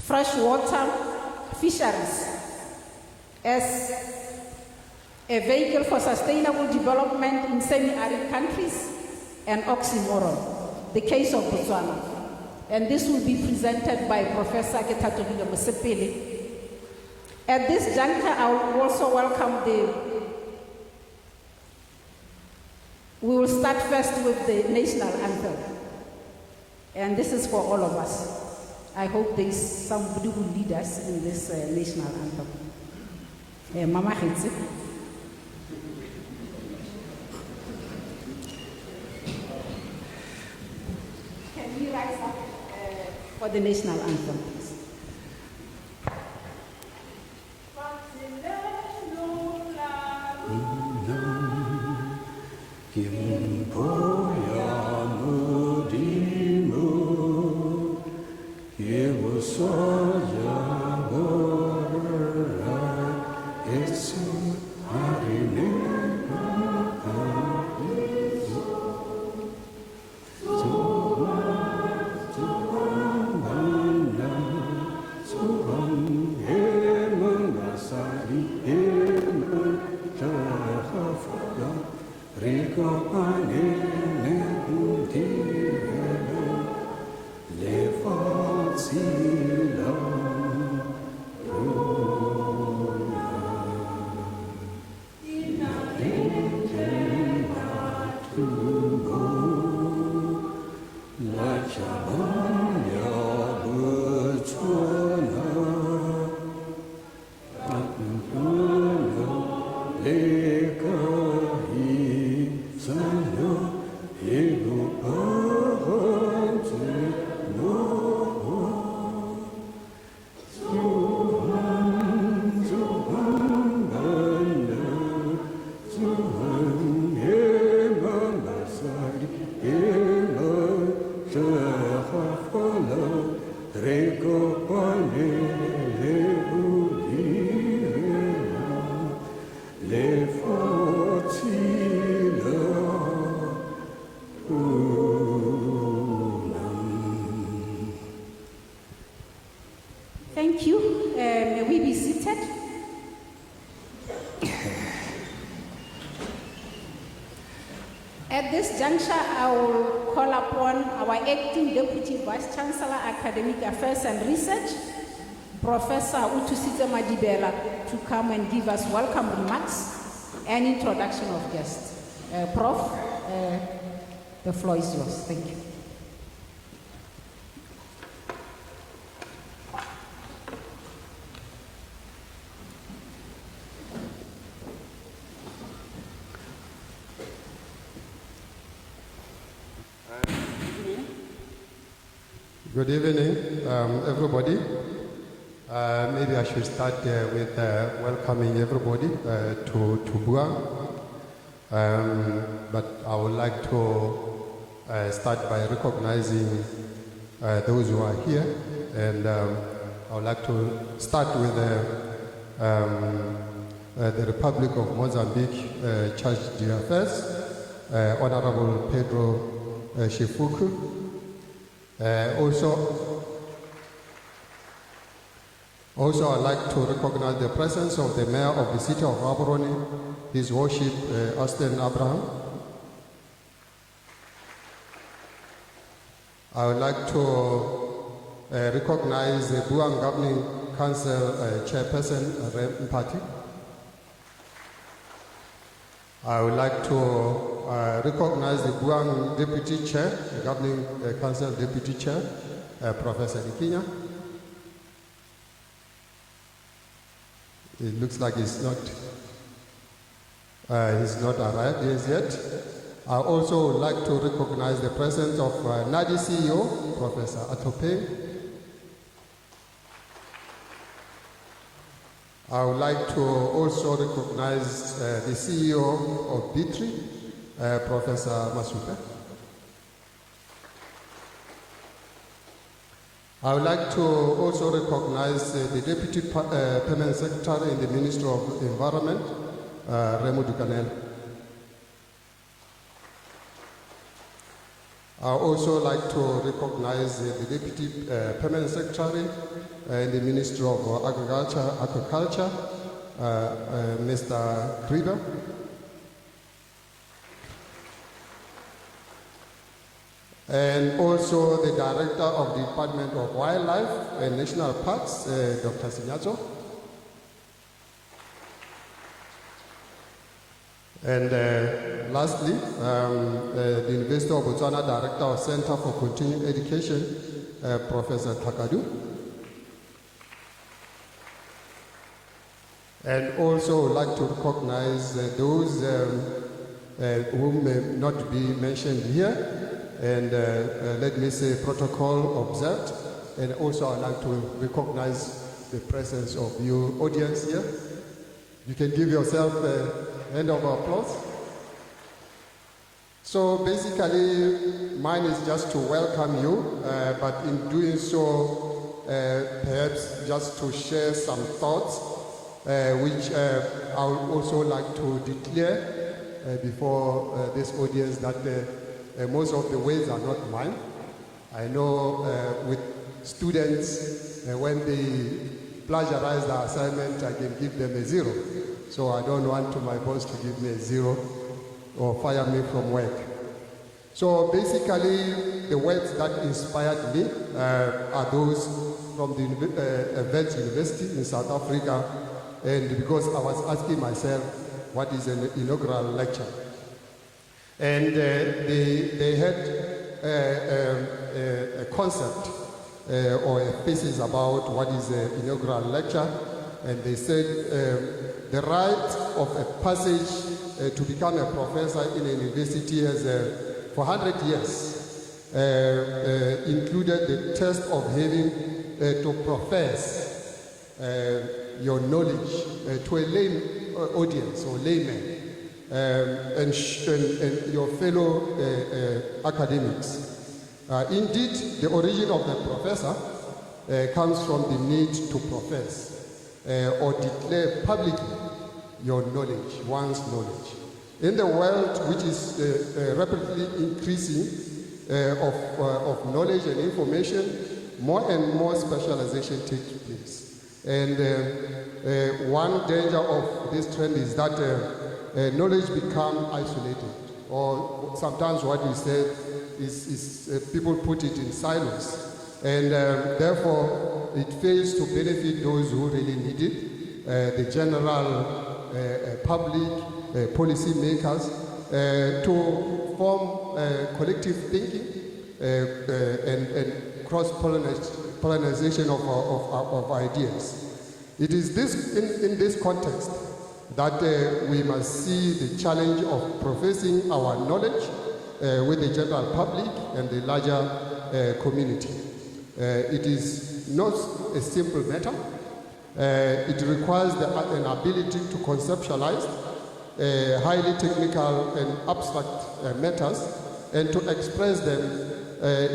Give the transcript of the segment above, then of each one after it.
freshwater fisheries as a vehicle for sustainable development in semi-arid countries, and oxymoron, the case of Botswana. And this will be presented by Professor Ketlhatlogile Mosepele. At this juncture, I will also welcome we will start first with the national anthem. And this is for all of us. I hope there is somebody who will lead us in this national anthem. Mama Khitsi. Can we rise up for the national anthem, please? Thank you. May we be seated? At this juncture, I will call upon our acting Deputy Vice Chancellor, Academic Affairs and Research, Professor Utusitse Madibela, to come and give us welcome remarks and introduction of guests. Prof, the floor is yours. Thank you. Good evening, everybody. Maybe I should start with welcoming everybody to BUAN. But I would like to start by recognizing those who are here. And I would like to start with the Republic of Mozambique Charge d'Affaires, Honorable Pedro Shifuku. Also, I'd like to recognize the presence of the Mayor of the City of Gaborone, His Worship Austin Abraham. I would like to recognize the BUAN Governing Council Chairperson, Rem Mpati. I would like to recognize the BUAN Deputy Chair, the Governing Council Deputy Chair, Professor Ikinya. It looks like he's not arrived yet. I also would like to recognize the presence of NADI CEO, Professor Atope. I would like to also recognize the CEO of B3, Professor Masupe. I would like to also recognize the Deputy Permanent Secretary in the Ministry of Environment, Remo Ducanel. I also like to recognize the Deputy Permanent Secretary in the Ministry of Agriculture, Mr. Krieger. And also the Director of the Department of Wildlife and National Parks, Dr. Sinyazo. And lastly, the University of Botswana Director of Center for Continuing Education, Professor Takadu. And also would like to recognize those who may not be mentioned here. And let me say protocol observed. And also I'd like to recognize the presence of you audience here. You can give yourself a hand of applause. So basically, mine is just to welcome you, but in doing so, perhaps just to share some thoughts, which I would also like to declare before this audience that most of the words are not mine. I know with students, when they plagiarize the assignment, I can give them a 0. So I don't want my boss to give me a 0 or fire me from work. So basically, the words that inspired me are those from the Wits University in South Africa. And because I was asking myself, what is an inaugural lecture? And they had a concept or a thesis about what is an inaugural lecture. And they said the right of a passage to become a professor in a university has, for 100 years, included the test of having to profess your knowledge to a lay audience or layman. And your fellow academics. Indeed, the origin of the professor comes from the need to profess or declare publicly your knowledge, one's knowledge. In the world which is rapidly increasing of knowledge and information, more and more specialization takes place. And one danger of this trend is that knowledge become isolated, or sometimes what we say is people put it in silos, and therefore it fails to benefit those who really need it, the general public, policy makers, to form collective thinking and cross-pollination of ideas. It is this in this context that we must see the challenge of professing our knowledge with the general public and the larger community. It is not a simple matter. It requires an ability to conceptualize highly technical and abstract matters and to express them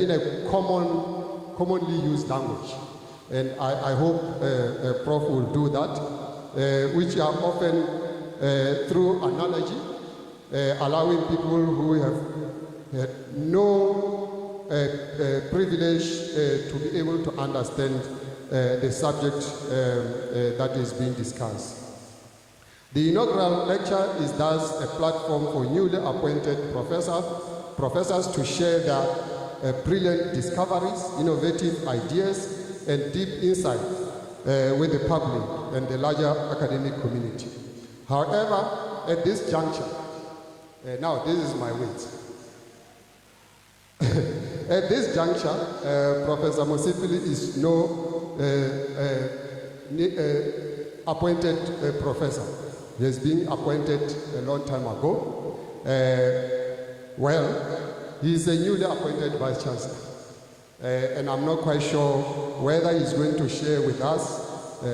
in a commonly used language. And I hope Prof will do that. Which are often through analogy, allowing people who have no privilege to be able to understand the subject that is being discussed. The inaugural lecture is thus a platform for newly appointed professors to share their brilliant discoveries, innovative ideas, and deep insight with the public and the larger academic community. However, at this juncture, now this is my words. At this juncture, Professor Mosepele is no appointed professor. He has been appointed a long time ago. Well, he is a newly appointed Vice Chancellor. And I'm not quite sure whether he's going to share with us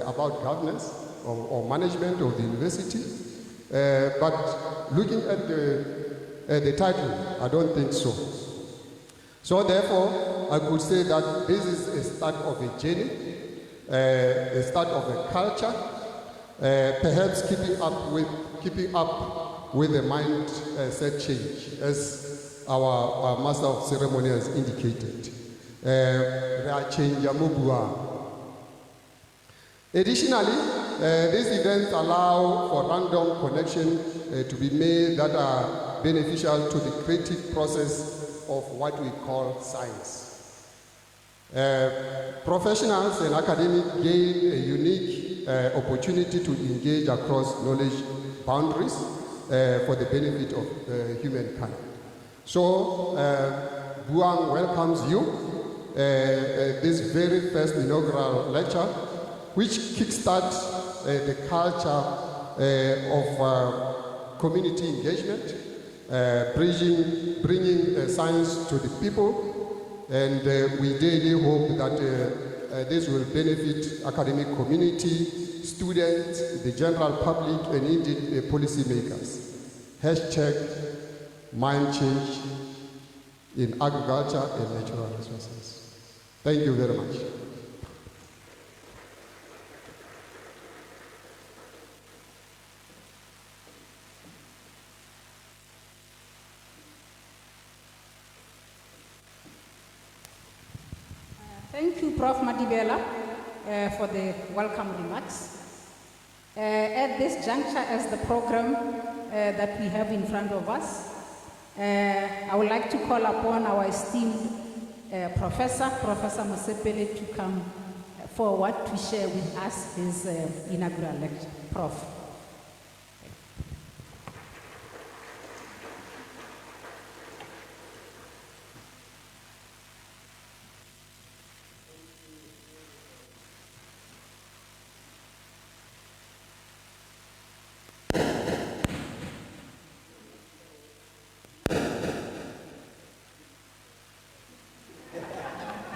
about governance or management of the university. But looking at the title, I don't think so. So therefore, I could say that this is a start of a journey, a start of a culture, perhaps keeping up with the mindset change. As our Master of Ceremony has indicated. Additionally, these events allow for random connections to be made that are beneficial to the creative process of what we call science. Professionals and academics gain a unique opportunity to engage across knowledge boundaries for the benefit of humankind. So, BUAN welcomes you this very first inaugural lecture, which kickstarts the culture of community engagement, bringing science to the people, and we daily hope that this will benefit academic community, students, the general public, and indeed policymakers. Mind change in agriculture and natural resources. Thank you very much. Thank you, Prof Madibela, for the welcome remarks. At this juncture, as the program that we have in front of us, I would like to call upon our esteemed Professor Mosepele, to come forward to share with us his inaugural lecture. Prof.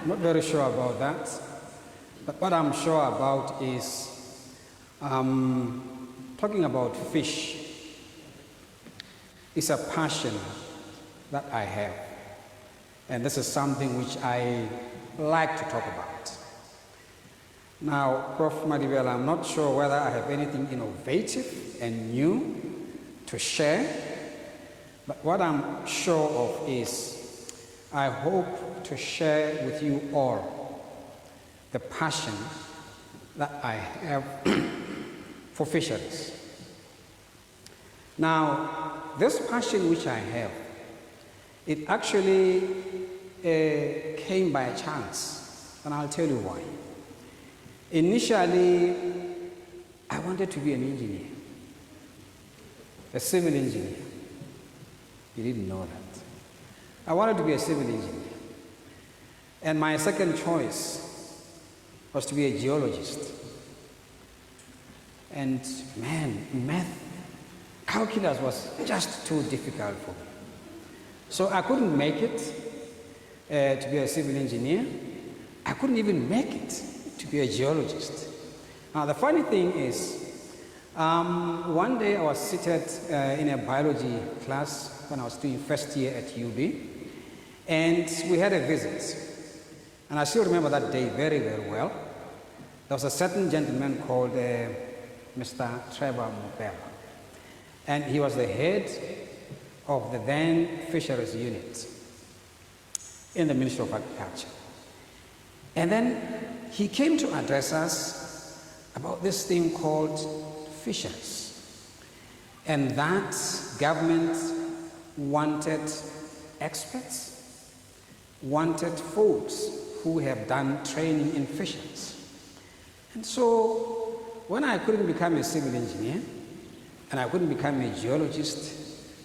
I'm not very sure about that, but what I'm sure about is talking about fish is a passion that I have, and this is something which I like to talk about. Now, Prof Madibela, I'm not sure whether I have anything innovative and new to share, but what I'm sure of is I hope to share with you all the passion that I have for fisheries. Now, this passion which I have, it actually came by a chance, and I'll tell you why. Initially, I wanted to be an engineer, a civil engineer. You didn't know that. I wanted to be a civil engineer. And my second choice was to be a geologist. And man, math, calculus was just too difficult for me. So I couldn't make it to be a civil engineer. I couldn't even make it to be a geologist. Now the funny thing is, one day I was seated in a biology class when I was doing first year at UB, and we had a visit. And I still remember that day very, very well. There was a certain gentleman called Mr. Trevor Mopela, and he was the head of the then fisheries unit in the Ministry of Agriculture. And then he came to address us about this thing called fisheries, and that government wanted experts, wanted folks who have done training in fisheries. And so when I couldn't become a civil engineer and I couldn't become a geologist,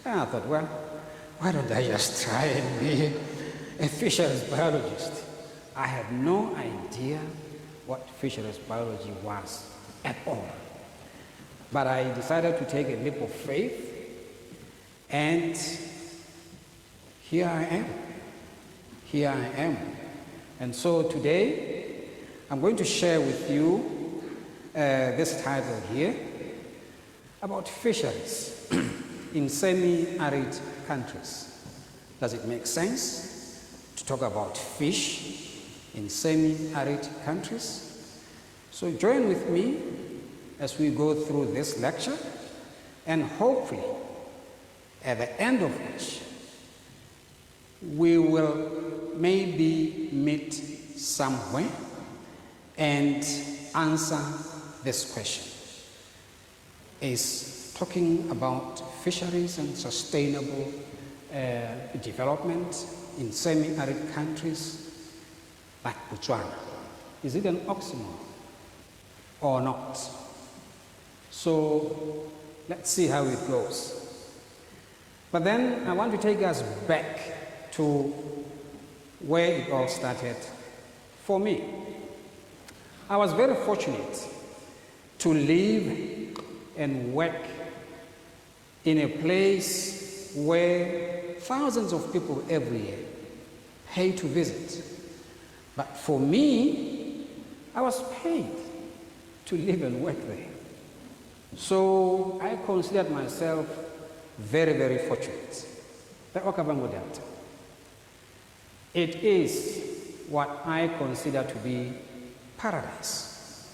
I thought, well, why don't I just try and be a fisheries biologist? I had no idea what fisheries biology was at all. But I decided to take a leap of faith, and here I am. Here I am. And so today, I'm going to share with you this title here about fisheries in semi-arid countries. Does it make sense to talk about fish in semi-arid countries? So join with me as we go through this lecture, and hopefully at the end of which we will maybe meet somewhere and answer this question. Is talking about fisheries and sustainable development in semi-arid countries like Botswana, is it an oxymoron or not? So let's see how it goes. But then I want to take us back to where it all started for me. I was very fortunate to live and work in a place where thousands of people every year pay to visit. But for me, I was paid to live and work there. So I considered myself very, very fortunate. The Okavango Delta. It is what I consider to be paradise.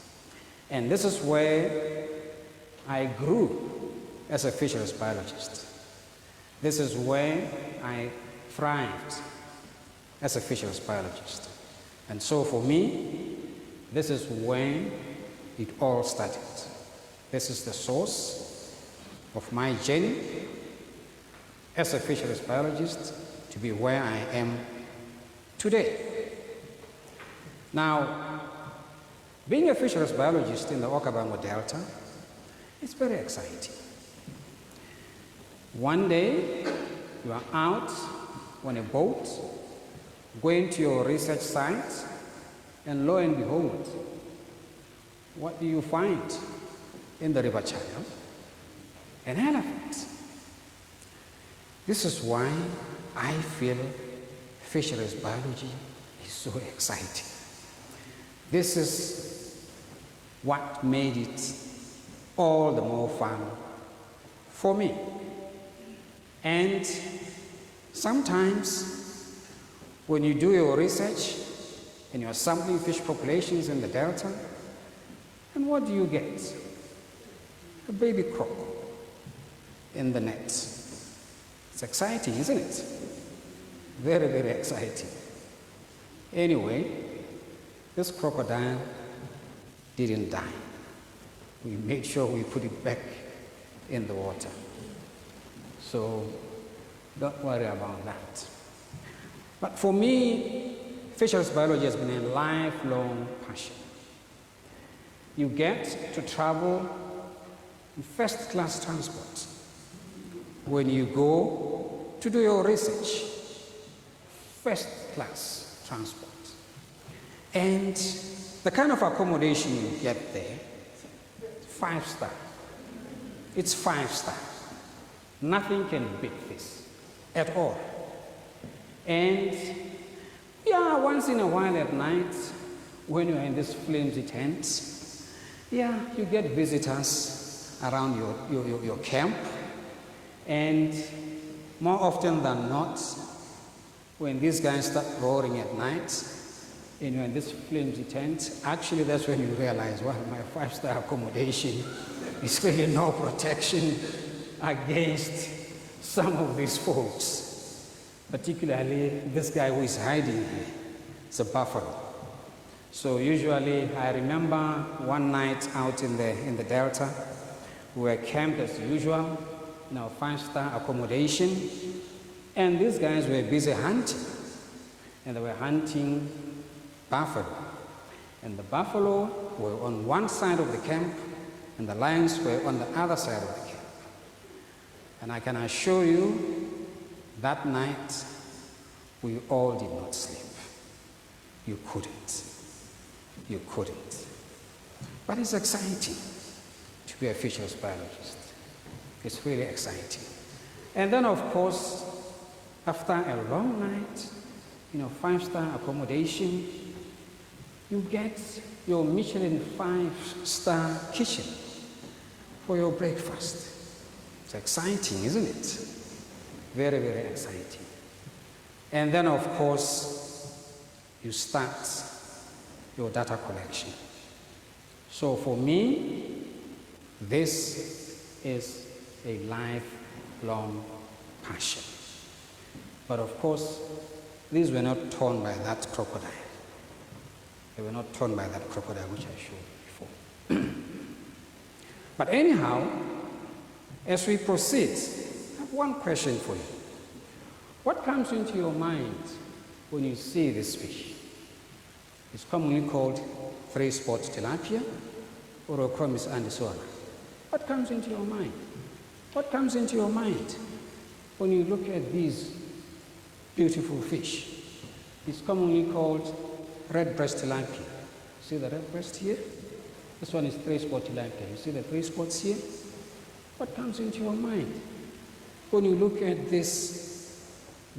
And this is where I grew as a fisheries biologist. This is where I thrived as a fisheries biologist. And so for me, this is when it all started. This is the source of my journey as a fisheries biologist to be where I am today. Now, being a fisheries biologist in the Okavango Delta is very exciting. One day, you are out on a boat, going to your research site, and lo and behold, what do you find in the river channel? An elephant. This is why I feel fisheries biology is so exciting. This is what made it all the more fun for me. And sometimes when you do your research and you're sampling fish populations in the delta, and what do you get? A baby croc in the net. It's exciting, isn't it? Very, very exciting. Anyway, this crocodile didn't die. We made sure we put it back in the water. So don't worry about that. But for me, fisheries biology has been a lifelong passion. You get to travel in first-class transport when you go to do your research. First-class transport. And the kind of accommodation you get there, 5-star. It's 5-star. Nothing can beat this at all. And yeah, once in a while at night, when you're in this flimsy tent, yeah, you get visitors around your camp. And more often than not, when these guys start roaring at night, and you're in this flimsy tent, actually that's when you realize, well, my 5-star accommodation is really no protection against some of these folks, particularly this guy who is hiding here. It's a buffalo. So usually, I remember one night out in the Delta, we were camped as usual in our 5-star accommodation, and these guys were busy hunting, and they were hunting buffalo. And the buffalo were on one side of the camp, and the lions were on the other side of the camp. And I can assure you, that night, we all did not sleep. You couldn't. You couldn't. But it's exciting to be a fisheries biologist. It's really exciting. And then, of course, after a long night, 5-star accommodation, you get your Michelin 5-star kitchen for your breakfast. It's exciting, isn't it? Very, very exciting. And then, of course, you start your data collection. So for me, this is a lifelong passion. But of course, these were not torn by that crocodile. They were not torn by that crocodile which I showed before. But anyhow, as we proceed, I have one question for you. What comes into your mind when you see this fish? It's commonly called three-spot tilapia or Ochromis andisona. What comes into your mind? What comes into your mind when you look at these beautiful fish? It's commonly called red-breast tilapia. See the red breast here? This one is three-spot tilapia. You see the three spots here? What comes into your mind when you look at this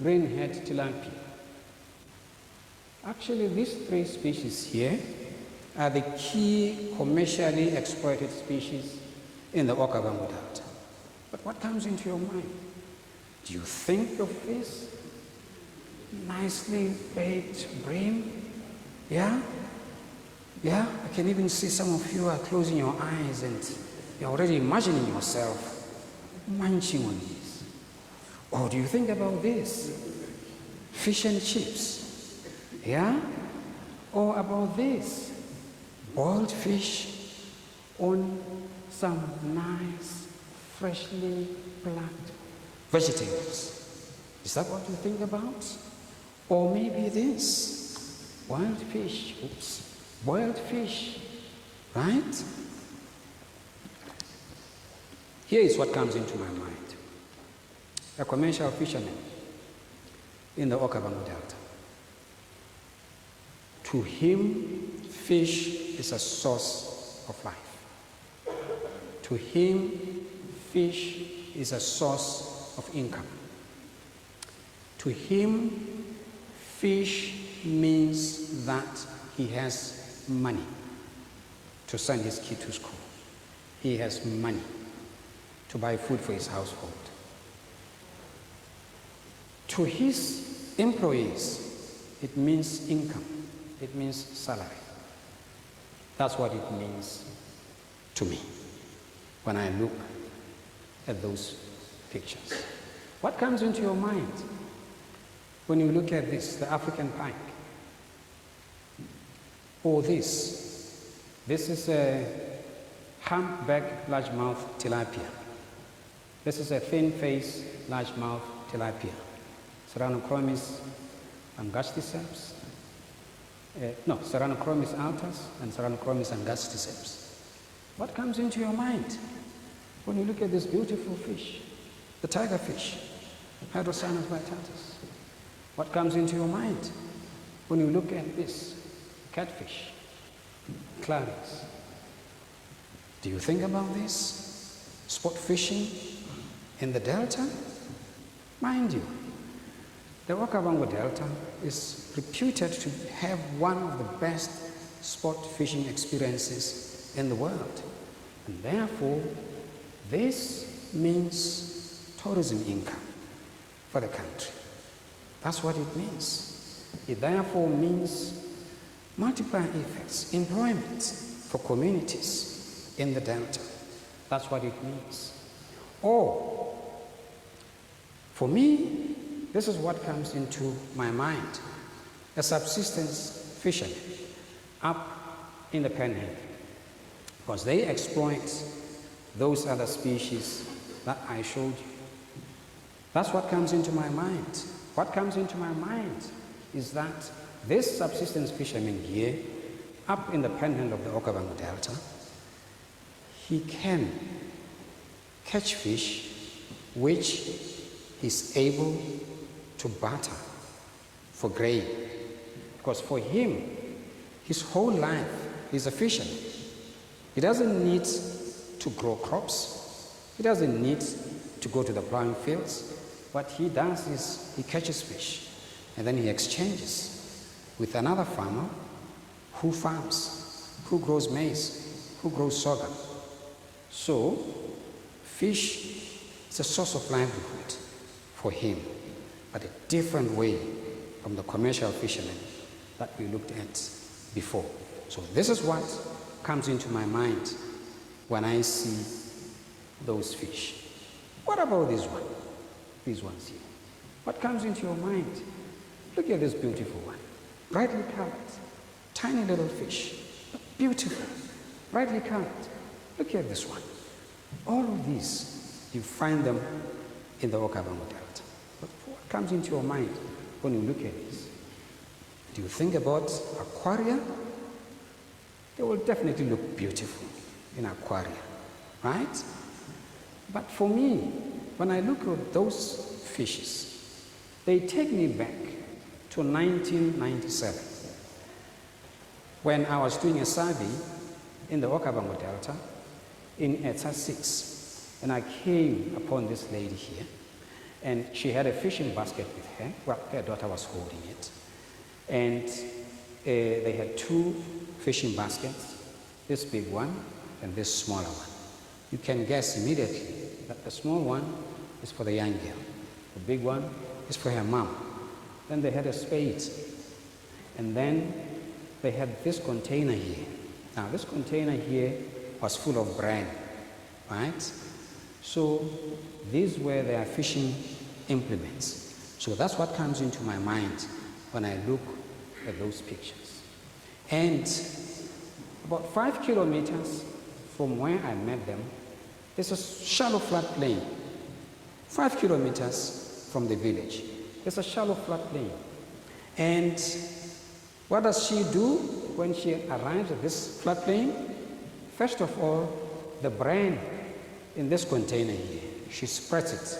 green-head tilapia? Actually, these three species here are the key commercially exploited species in the Okavango Delta. But what comes into your mind? Do you think of this nicely baked bream? Yeah? Yeah? I can even see some of you are closing your eyes and you're already imagining yourself munching on this. Or do you think about this? Fish and chips. Yeah? Or about this? Boiled fish on some nice, freshly plucked vegetables. Is that what you think about? Or maybe this? Boiled fish. Oops. Boiled fish. Right? Here is what comes into my mind. A commercial fisherman in the Okavango Delta. To him, fish is a source of life. To him, fish is a source of income. To him, fish means that he has money to send his kid to school. He has money to buy food for his household. To his employees, it means income. It means salary. That's what it means to me when I look at those pictures. What comes into your mind when you look at this, the African pike? Or this? This is a humpback largemouth tilapia. This is a thin-faced largemouth tilapia. Serranochromis angusticeps. Serranochromis altus and Serranochromis angusticeps. What comes into your mind when you look at this beautiful fish, the tiger fish, Hydrocinus vittatus? What comes into your mind when you look at this catfish, clarias? Do you think about this? Sport fishing in the Delta? Mind you, the Okavango Delta is reputed to have one of the best sport fishing experiences in the world. And therefore, this means tourism income for the country. That's what it means. It therefore means multiplier effects, employment for communities in the Delta. That's what it means. Or, for me, this is what comes into my mind. A subsistence fisherman up in the Panhandle, because they exploit those other species that I showed you. That's what comes into my mind. What comes into my mind is that this subsistence fisherman here, up in the Panhandle of the Okavango Delta, he can catch fish which he's able to barter for grain. Because for him, his whole life, he's a fisherman. He doesn't need to grow crops. He doesn't need to go to the plowing fields. What he does is he catches fish and then he exchanges with another farmer who farms, who grows maize, who grows sorghum. So, fish is a source of livelihood for him, but a different way from the commercial fishermen that we looked at before. So this is what comes into my mind when I see those fish. What about this one? These ones here. What comes into your mind? Look at this beautiful one. Brightly colored. Tiny little fish. Beautiful. Brightly colored. Look at this one. All of these, you find them in the Okavango Delta. But what comes into your mind when you look at this? Do you think about aquaria? They will definitely look beautiful in aquaria, right? But for me, when I look at those fishes, they take me back to 1997, when I was doing a survey in the Okavango Delta in ETA 6, and I came upon this lady here, and she had a fishing basket with her. Well, her daughter was holding it, and they had two fishing baskets, this big one and this smaller one. You can guess immediately that the small one is for the young girl, the big one is for her mom. Then they had a spade, and then they had this container here. Now this container here was full of bran, right? So these were their fishing implements. So that's what comes into my mind when I look at those pictures. And about 5 kilometers from where I met them, there's a shallow floodplain. 5 kilometers from the village, there's a shallow floodplain. And what does she do when she arrives at this floodplain? First of all, the bran in this container here, she spreads it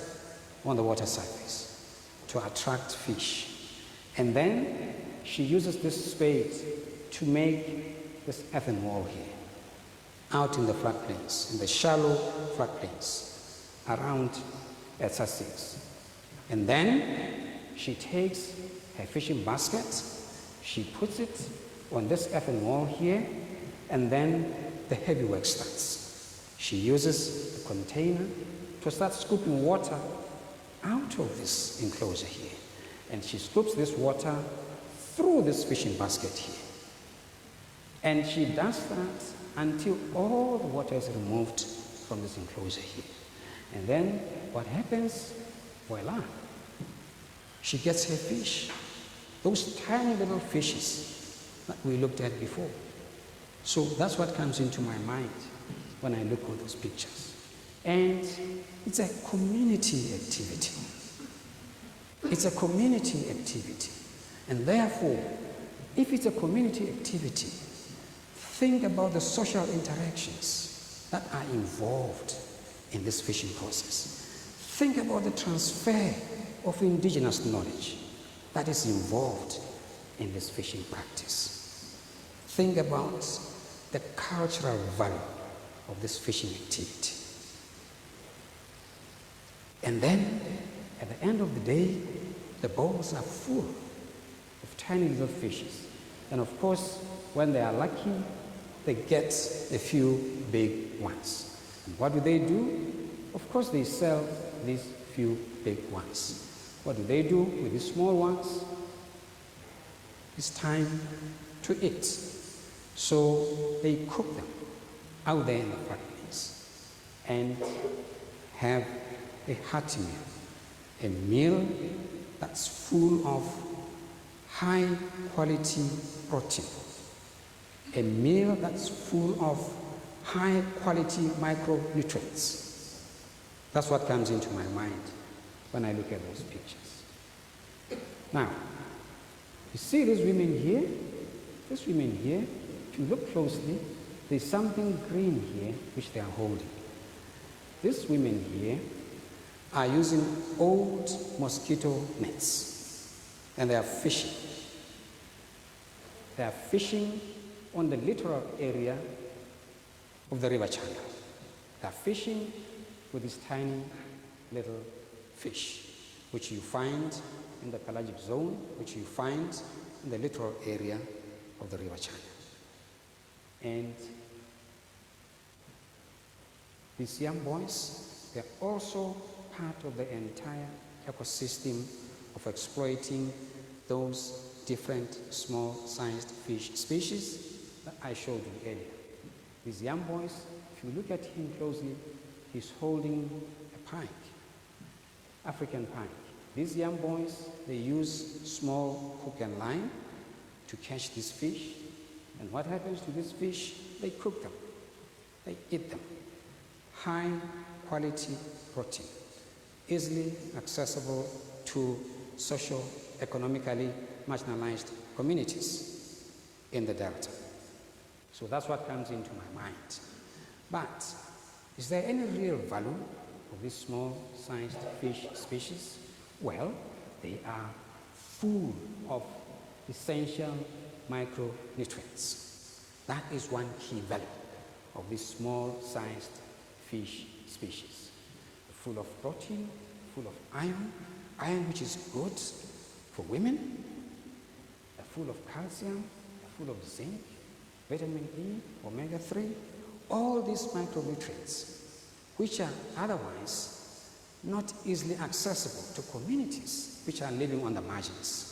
on the water surface to attract fish. And then she uses this spade to make this earthen wall here, out in the floodplains, in the shallow floodplains around ETA 6. And then she takes her fishing basket, she puts it on this earthen wall here, and then the heavy work starts. She uses the container to start scooping water out of this enclosure here. And she scoops this water through this fishing basket here. And she does that until all the water is removed from this enclosure here. And then what happens? Voila! She gets her fish. Those tiny little fishes that we looked at before. So that's what comes into my mind when I look at those pictures. And it's a community activity. It's a community activity. And therefore, if it's a community activity, think about the social interactions that are involved in this fishing process. Think about the transfer of indigenous knowledge that is involved in this fishing practice. Think about the cultural value of this fishing activity. And then, at the end of the day, the bowls are full of tiny little fishes. And of course, when they are lucky, they get a few big ones. And what do? Of course, they sell these few big ones. What do with these small ones? It's time to eat. So they cook them out there in the floodplains and have a hearty meal, a meal that's full of high quality protein, a meal that's full of high quality micronutrients. That's what comes into my mind when I look at those pictures. Now, you see these women here? These women here, if you look closely, there's something green here which they are holding. These women here are using old mosquito nets, and they are fishing. They are fishing on the littoral area of the river channel. They are fishing with these tiny little fish, which you find in the pelagic zone, which you find in the littoral area of the river channel. And these young boys, they're also part of the entire ecosystem of exploiting those different small-sized fish species that I showed you earlier. These young boys, if you look at him closely, he's holding a pike, African pike. These young boys, they use small hook and line to catch these fish. And what happens to these fish? They cook them. They eat them. High quality protein, easily accessible to socio-economically marginalized communities in the Delta. So that's what comes into my mind. But is there any real value of these small-sized fish species? Well, they are full of essential micronutrients. That is one key value of these small-sized fish species. Full of protein, full of iron which is good for women, full of calcium, full of zinc, vitamin E, omega-3, all these micronutrients which are otherwise not easily accessible to communities which are living on the margins.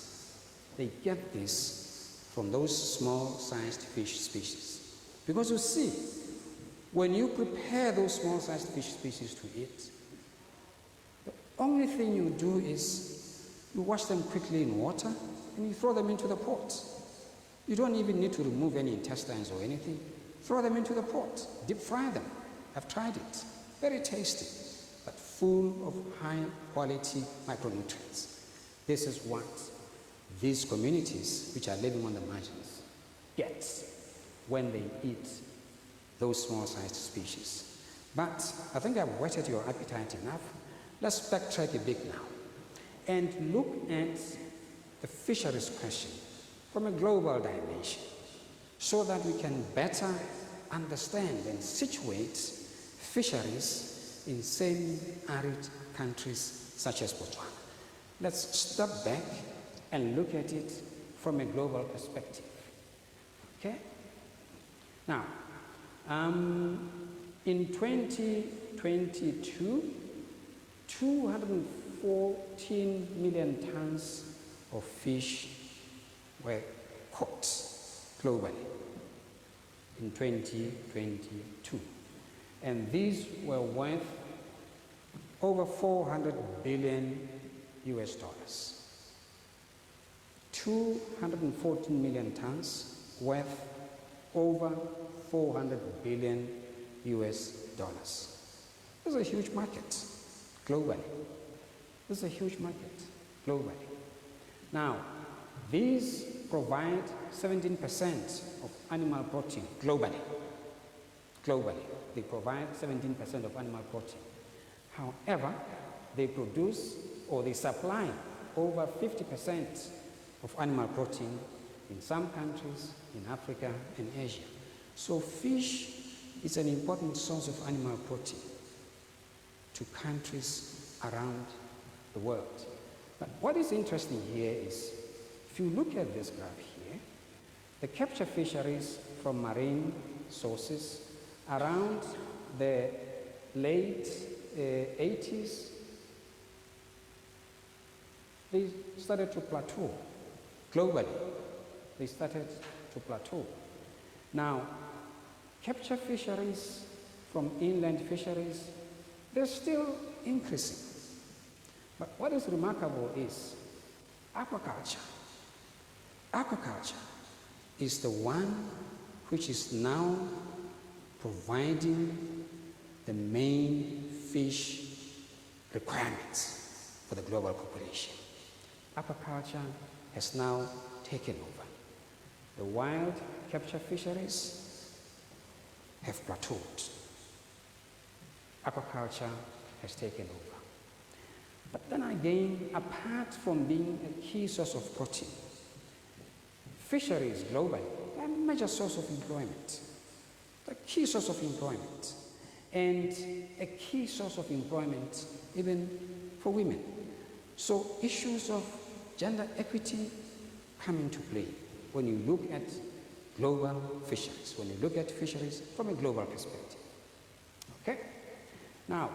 They get this from those small-sized fish species. Because you see, when you prepare those small-sized fish species to eat, the only thing you do is you wash them quickly in water and you throw them into the pot. You don't even need to remove any intestines or anything. Throw them into the pot, deep fry them. I've tried it. Very tasty, but full of high quality micronutrients. This is what these communities which are living on the margins get when they eat those small-sized species. But I think I've whetted your appetite enough. Let's backtrack a bit now and look at the fisheries question from a global dimension so that we can better understand and situate fisheries in semi-arid countries such as Botswana. Let's step back and look at it from a global perspective. Okay? Now, in 2022, 214 million tons of fish were caught globally in 2022. And these were worth over 400 billion US dollars. 214 million tons worth over 400 billion US dollars. This is a huge market globally. This is a huge market globally. Now, these provide 17% of animal protein globally. Globally, they provide 17% of animal protein. However, they produce or they supply over 50% of animal protein in some countries in Africa and Asia. So fish is an important source of animal protein to countries around the world. But what is interesting here is, if you look at this graph here, the capture fisheries from marine sources around the late 80s, they started to plateau. Globally, they started to plateau. Now, capture fisheries from inland fisheries, they're still increasing. But what is remarkable is aquaculture. Aquaculture is the one which is now providing the main fish requirements for the global population. Aquaculture has now taken over. The wild capture fisheries have plateaued. Aquaculture has taken over. But then again, apart from being a key source of protein, fisheries globally are a major source of employment, a key source of employment, and a key source of employment even for women. So issues of gender equity come into play when you look at global fisheries, when you look at fisheries from a global perspective. Okay? Now,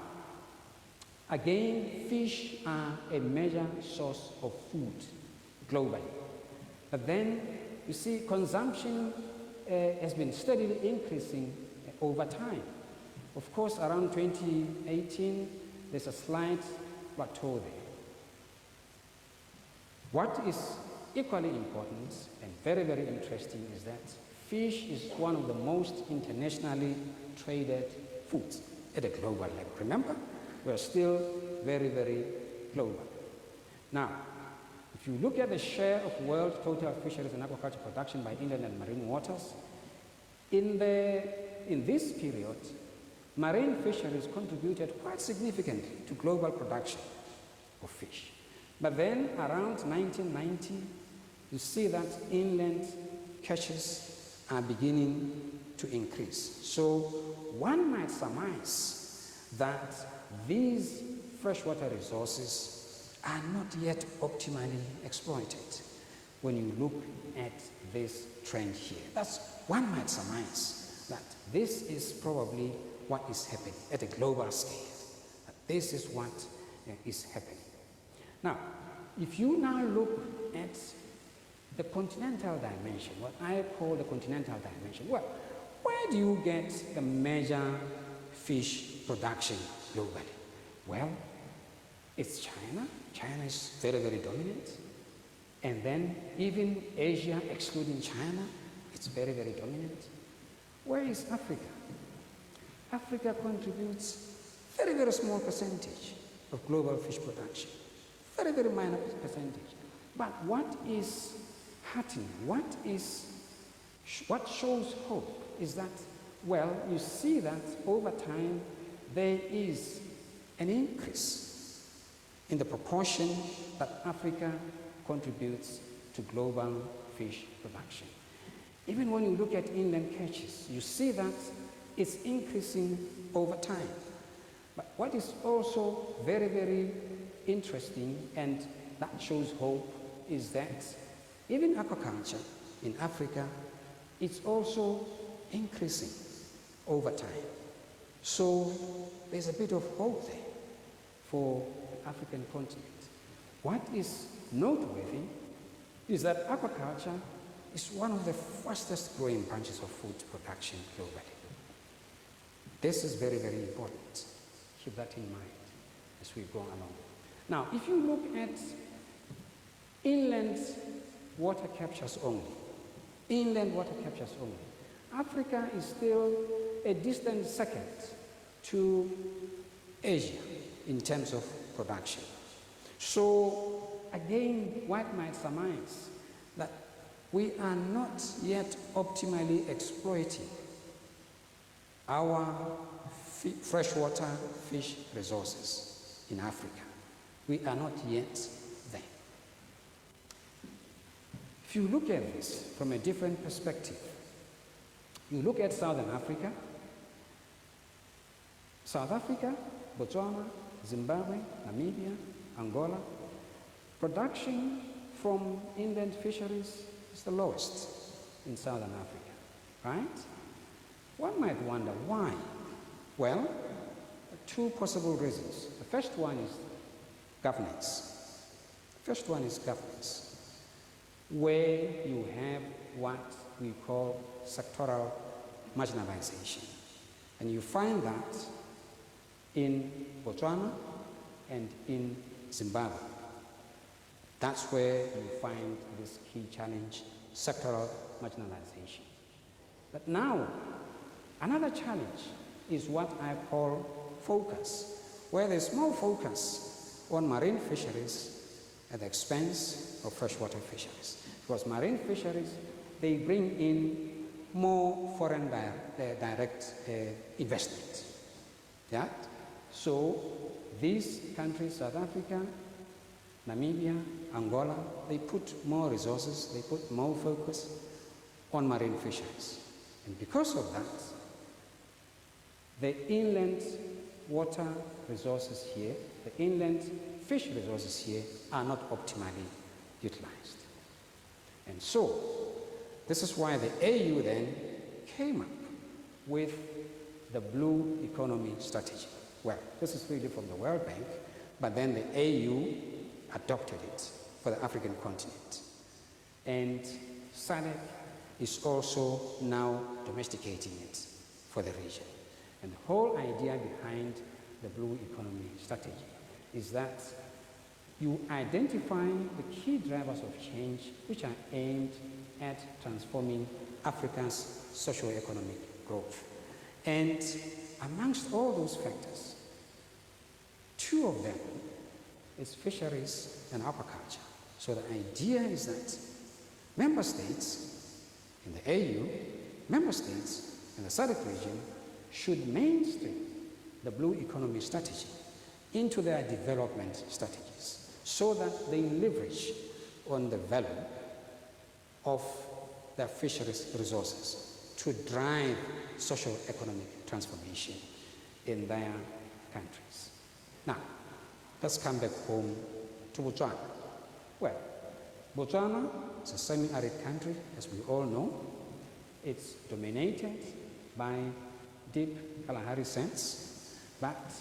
again, fish are a major source of food globally. But then, you see, consumption has been steadily increasing over time. Of course, around 2018, there's a slight plateau there. What is equally important and very, very interesting is that fish is one of the most internationally traded foods at a global level. Remember, we're still very, very global. Now, if you look at the share of world total fisheries and aquaculture production by inland and marine waters, in this period, marine fisheries contributed quite significantly to global production of fish. But then around 1990, you see that inland catches are beginning to increase. So one might surmise that these freshwater resources are not yet optimally exploited when you look at this trend here. That's one might surmise that this is probably what is happening at a global scale. That this is what is happening. Now, if you now look at the continental dimension, what I call the continental dimension, well, where do you get the major fish production globally? Well, it's China. China is very, very dominant. And then even Asia, excluding China, it's very, very dominant. Where is Africa? Africa contributes very, very small percentage of global fish production. Very, very minor percentage. But what is heartening, what shows hope is that, well, you see that over time there is an increase in the proportion that Africa contributes to global fish production. Even when you look at inland catches, you see that it's increasing over time. But what is also very, very interesting, and that shows hope, is that even aquaculture in Africa, it's also increasing over time. So there's a bit of hope there for the African continent. What is noteworthy is that aquaculture is one of the fastest growing branches of food production globally. This is very, very important. Keep that in mind as we go along. Now, if you look at inland water captures only, Africa is still a distant second to Asia in terms of production. So, again, one might surmise that we are not yet optimally exploiting our freshwater fish resources in Africa. We are not yet there. If you look at this from a different perspective, you look at Southern Africa, Botswana, Zimbabwe, Namibia, Angola, production from inland fisheries is the lowest in Southern Africa, right? One might wonder why. Well, two possible reasons. The first one is governance. Where you have what we call sectoral marginalization. And you find that in Botswana and in Zimbabwe. That's where you find this key challenge, sectoral marginalization. But now, another challenge is what I call focus, where there's more focus on marine fisheries at the expense of freshwater fisheries. Because marine fisheries, they bring in more foreign direct investment. Yeah? So these countries, South Africa, Namibia, Angola, they put more resources, they put more focus on marine fisheries. And because of that, the inland water resources here, the inland fish resources here are not optimally utilized. And so, this is why the AU then came up with the Blue Economy Strategy. Well, this is really from the World Bank, but then the AU adopted it for the African continent. And SADC is also now domesticating it for the region. And the whole idea behind the Blue Economy Strategy is that you identify the key drivers of change which are aimed at transforming Africa's socio-economic growth. And amongst all those factors, two of them is fisheries and aquaculture. So the idea is that member states in the AU, member states in the SADC region should mainstream the blue economy strategy into their development strategies so that they leverage on the value of their fisheries resources to drive socio-economic transformation in their countries. Now, let's come back home to Botswana. Well, Botswana is a semi-arid country, as we all know. It's dominated by deep Kalahari sands, but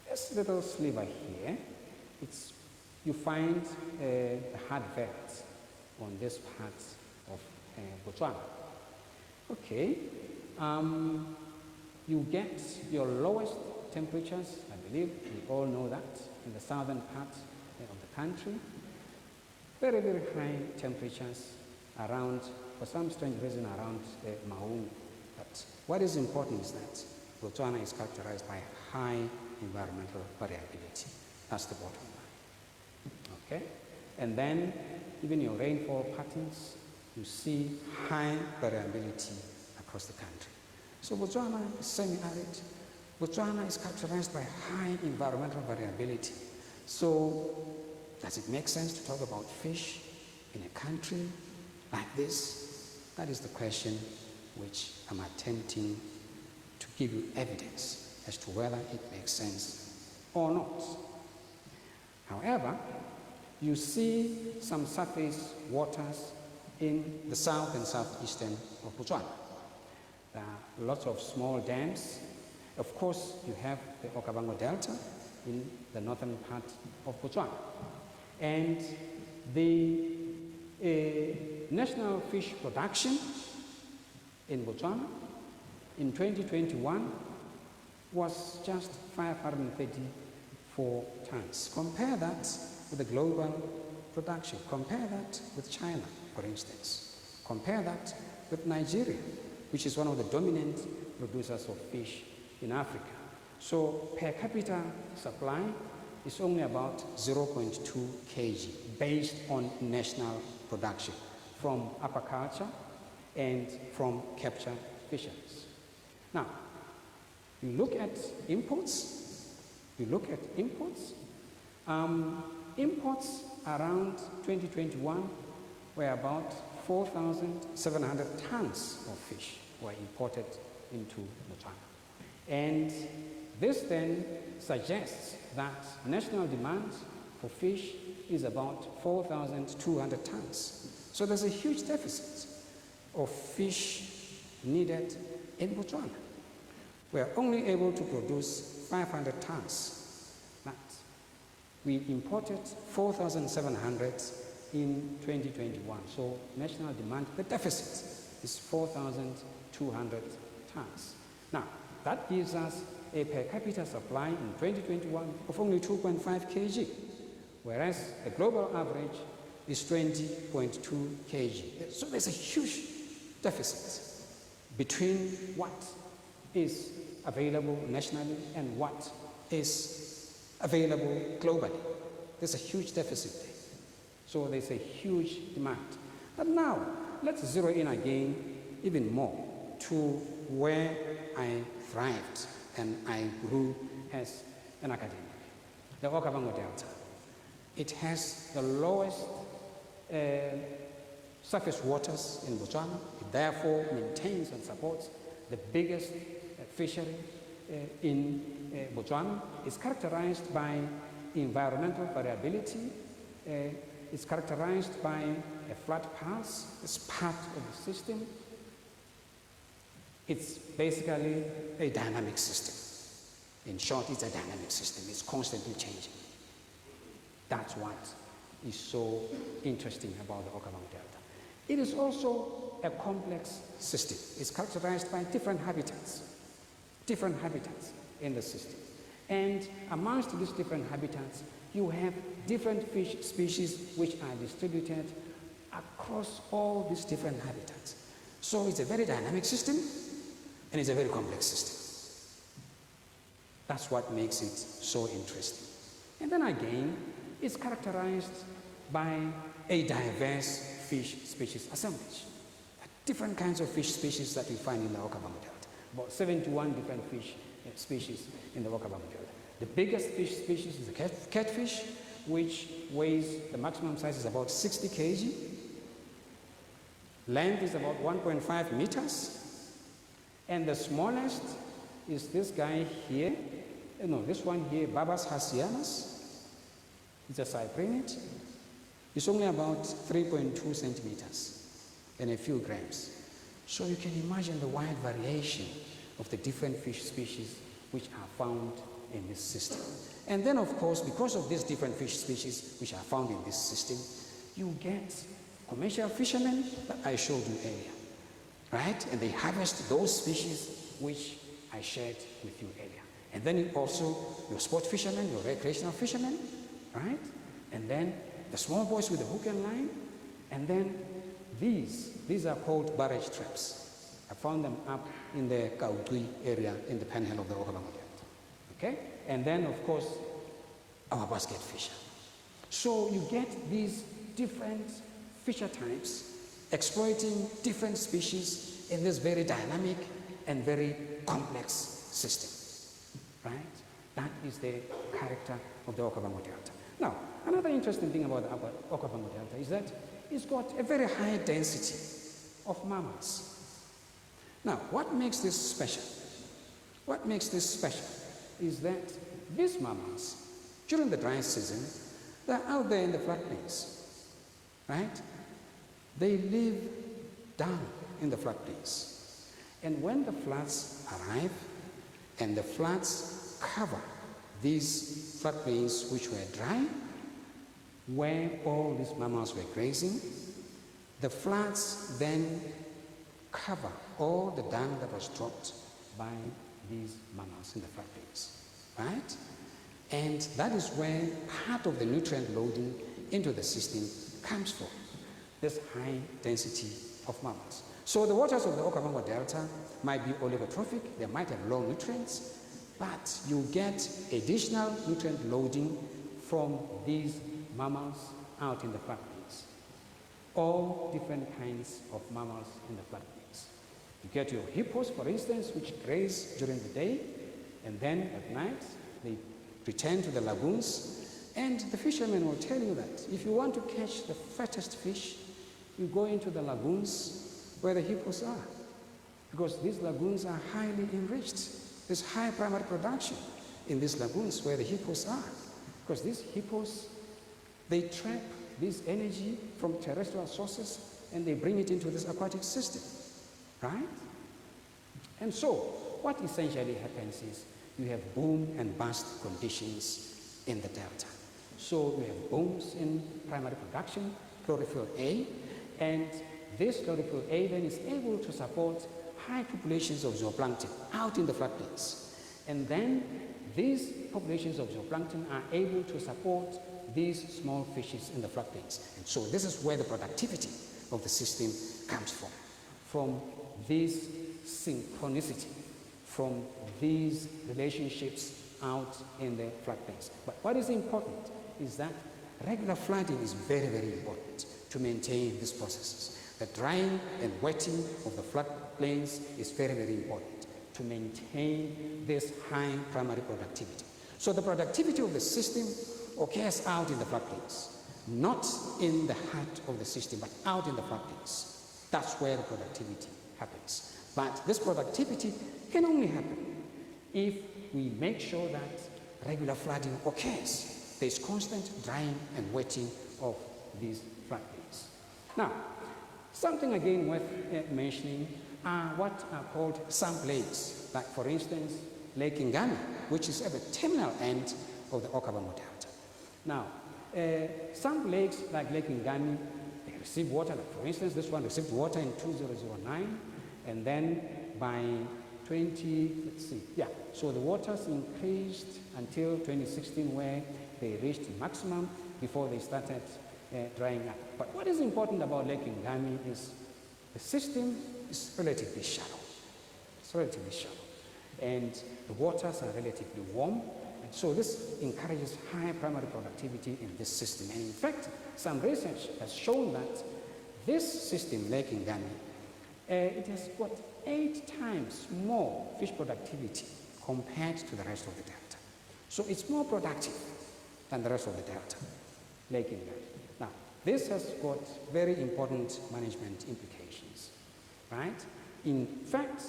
this little sliver here, you find the hard veld on this part of Botswana. Okay, you get your lowest temperatures, I believe we all know that, in the southern part of the country. Very, very high temperatures around, for some strange reason, around Maun. But what is important is that Botswana is characterized by high environmental variability. That's the bottom line. Okay? And then, even your rainfall patterns, you see high variability across the country. So Botswana is semi-arid. Botswana is characterized by high environmental variability. So, does it make sense to talk about fish in a country like this? That is the question which I'm attempting to give you evidence as to whether it makes sense or not. However, you see some surface waters in the south and southeastern of Botswana. There are lots of small dams. Of course, you have the Okavango Delta in the northern part of Botswana. And the national fish production in Botswana in 2021 was just 534 tons. Compare that with the global production. Compare that with China, for instance. Compare that with Nigeria, which is one of the dominant producers of fish in Africa. So per capita supply is only about 0.2 kg based on national production from aquaculture and from capture fisheries. Now, you look at imports. Imports around 2021 were about 4,700 tons of fish were imported into Botswana. And this then suggests that national demand for fish is about 4,200 tons. So there's a huge deficit of fish needed in Botswana. We're only able to produce 500 tons, but we imported 4,700 in 2021. So national demand, the deficit is 4,200 tons. Now, that gives us a per capita supply in 2021 of only 2.5 kg, whereas the global average is 20.2 kg. So there's a huge deficit between what is available nationally and what is available globally. There's a huge deficit there. So there's a huge demand. But now, let's zero in again even more to where I thrived and I grew as an academic, the Okavango Delta. It has the lowest surface waters in Botswana. It therefore maintains and supports the biggest fishery in Botswana. It's characterized by environmental variability. It's characterized by a flat pulse. It's part of the system. It's basically a dynamic system. In short, it's a dynamic system. It's constantly changing. That's what is so interesting about the Okavango Delta. It is also a complex system. It's characterized by different habitats in the system. And amongst these different habitats, you have different fish species which are distributed across all these different habitats. So it's a very dynamic system and it's a very complex system. That's what makes it so interesting. And then again, it's characterized by a diverse fish species assemblage. Different kinds of fish species that we find in the Okavango Delta. About 71 different fish species in the Okavango Delta. The biggest fish species is the catfish, which weighs, the maximum size is about 60 kg. Length is about 1.5 meters. And the smallest is this guy here. No, this one here, Babas hasianus. It's a cyprinid. It's only about 3.2 centimeters and a few grams. So you can imagine the wide variation of the different fish species which are found in this system. And then, of course, because of these different fish species which are found in this system, you get commercial fishermen that I showed you earlier, right? And they harvest those species which I shared with you earlier. And then also your sport fishermen, your recreational fishermen, right? And then the small boys with the hook and line. And then these are called barrage traps. I found them up in the Kautui area in the panhandle of the Okavango Delta. Okay? And then, of course, our basket fisher. So you get these different fisher types exploiting different species in this very dynamic and very complex system. Right? That is the character of the Okavango Delta. Now, another interesting thing about the Okavango Delta is that it's got a very high density of mammals. Now, what makes this special? What makes this special is that these mammals, during the dry season, they're out there in the floodplains, right? They live down in the floodplains. And when the floods arrive and the floods cover these floodplains which were dry, where all these mammals were grazing, the floods then cover all the dung that was dropped by these mammals in the floodplains, right? And that is where part of the nutrient loading into the system comes from, this high density of mammals. So the waters of the Okavango Delta might be oligotrophic, they might have low nutrients, but you get additional nutrient loading from these mammals out in the floodplains. All different kinds of mammals in the floodplains. You get your hippos, for instance, which graze during the day, and then at night they return to the lagoons, and the fishermen will tell you that if you want to catch the fattest fish, you go into the lagoons where the hippos are, because these lagoons are highly enriched. There's high primary production in these lagoons where the hippos are, because these hippos, they trap this energy from terrestrial sources and they bring it into this aquatic system, right? And so what essentially happens is you have boom and bust conditions in the delta. So you have booms in primary production, chlorophyll A, and this chlorophyll A then is able to support high populations of zooplankton out in the floodplains. And then these populations of zooplankton are able to support these small fishes in the floodplains. And so this is where the productivity of the system comes from this synchronicity, from these relationships out in the floodplains. But what is important is that regular flooding is very, very important to maintain these processes. The drying and wetting of the floodplains is very, very important to maintain this high primary productivity. So the productivity of the system occurs out in the floodplains, not in the heart of the system, but out in the floodplains. That's where the productivity happens. But this productivity can only happen if we make sure that regular flooding occurs. There's constant drying and wetting of these floodplains. Now, something again worth mentioning are what are called sump lakes, like for instance, Lake Ngami, which is at the terminal end of the Okavango Delta. Now, some lakes like Lake Ngami, they receive water, like for instance, this one received water in 2009, and then by So the waters increased until 2016 where they reached maximum before they started drying up. But what is important about Lake Ngami is the system is relatively shallow. It's relatively shallow. And the waters are relatively warm. And so this encourages high primary productivity in this system. And in fact, some research has shown that this system, Lake Ngami, it has got 8 times more fish productivity compared to the rest of the delta. So it's more productive than the rest of the delta, Lake Ngami. Now, this has got very important management implications, right? In fact,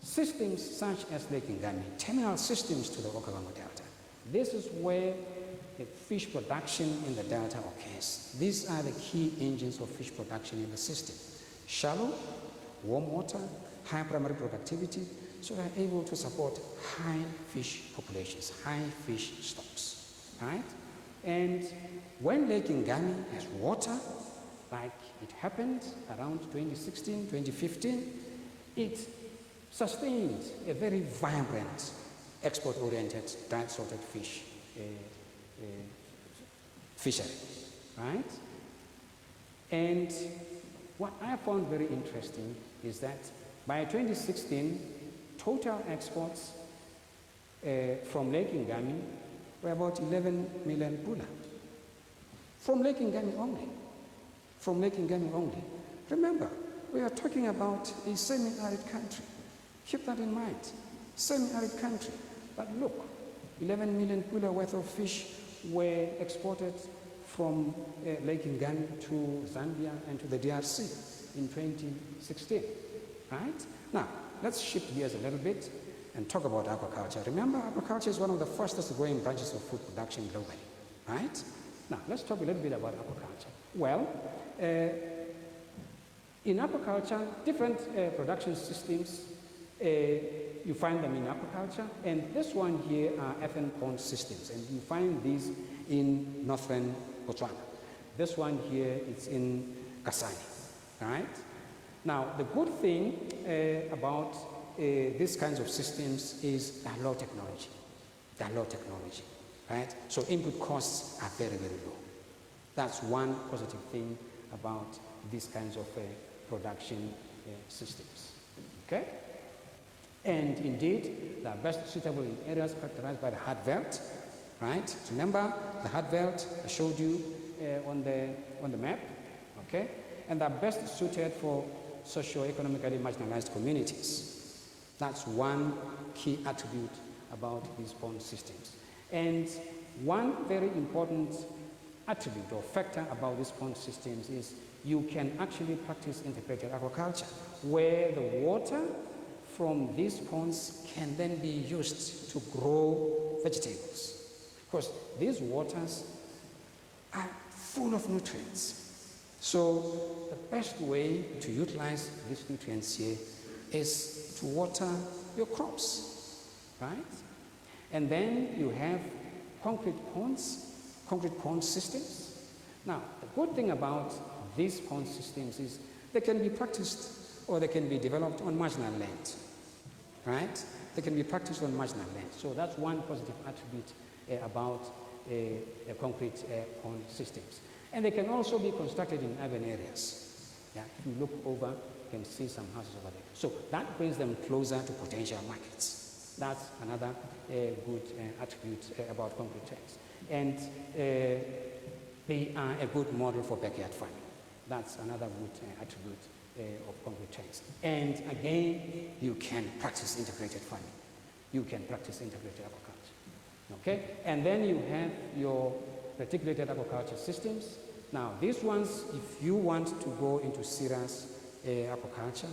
systems such as Lake Ngami, terminal systems to the Okavango Delta, this is where the fish production in the delta occurs. These are the key engines of fish production in the system. Shallow, warm water, high primary productivity, so they're able to support high fish populations, high fish stocks, right? And when Lake Ngami has water, like it happened around 2016, 2015, it sustained a very vibrant, export-oriented, dried salted fish fishery, right? And what I found very interesting is that by 2016, total exports from Lake Ngami were about 11 million pula. From Lake Ngami only. From Lake Ngami only. Remember, we are talking about a semi-arid country. Keep that in mind. Semi-arid country. But look, 11 million pula worth of fish were exported from Lake Ngami to Zambia and to the DRC in 2016, right? Now, let's shift gears a little bit and talk about aquaculture. Remember, aquaculture is one of the fastest growing branches of food production globally, right? Now, let's talk a little bit about aquaculture. Well, in aquaculture, different production systems, you find them in aquaculture, and this one here are earthen pond systems, and you find these in northern Botswana. This one here is in Kasai, right? Now, the good thing about these kinds of systems is they're low technology. They're low technology, right? So input costs are very, very low. That's one positive thing about these kinds of production systems, okay? And indeed, they are best suitable in areas characterized by the hard veld, right? Remember the hard veld I showed you on the map, okay? And they are best suited for socio-economically marginalized communities. That's one key attribute about these pond systems. And one very important attribute or factor about these pond systems is you can actually practice integrated aquaculture, where the water from these ponds can then be used to grow vegetables. Because these waters are full of nutrients. So the best way to utilize these nutrients here is to water your crops, right? And then you have concrete pond systems. Now, the good thing about these pond systems is they can be practiced or they can be developed on marginal land, right? They can be practiced on marginal land. So that's one positive attribute about concrete pond systems. And they can also be constructed in urban areas. Yeah, if you look over, you can see some houses over there. So that brings them closer to potential markets. That's another good attribute about concrete tanks. And they are a good model for backyard farming. That's another good attribute of concrete tanks. And again, you can practice integrated farming. You can practice integrated aquaculture. Okay? And then you have your reticulated aquaculture systems. Now, these ones, if you want to go into serious aquaculture,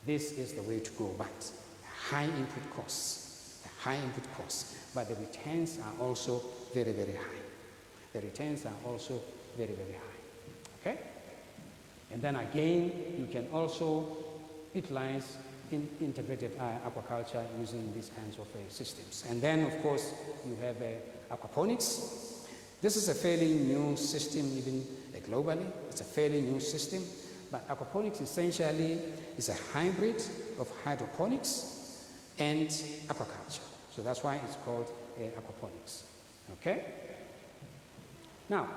this is the way to go. But high input costs, but the returns are also very, very high. The returns are also very, very high. Okay? And then again, you can also utilize integrated aquaculture using these kinds of systems. And then, of course, you have aquaponics. This is a fairly new system, even globally. It's a fairly new system. But aquaponics essentially is a hybrid of hydroponics and aquaculture. So that's why it's called aquaponics. Okay? Now,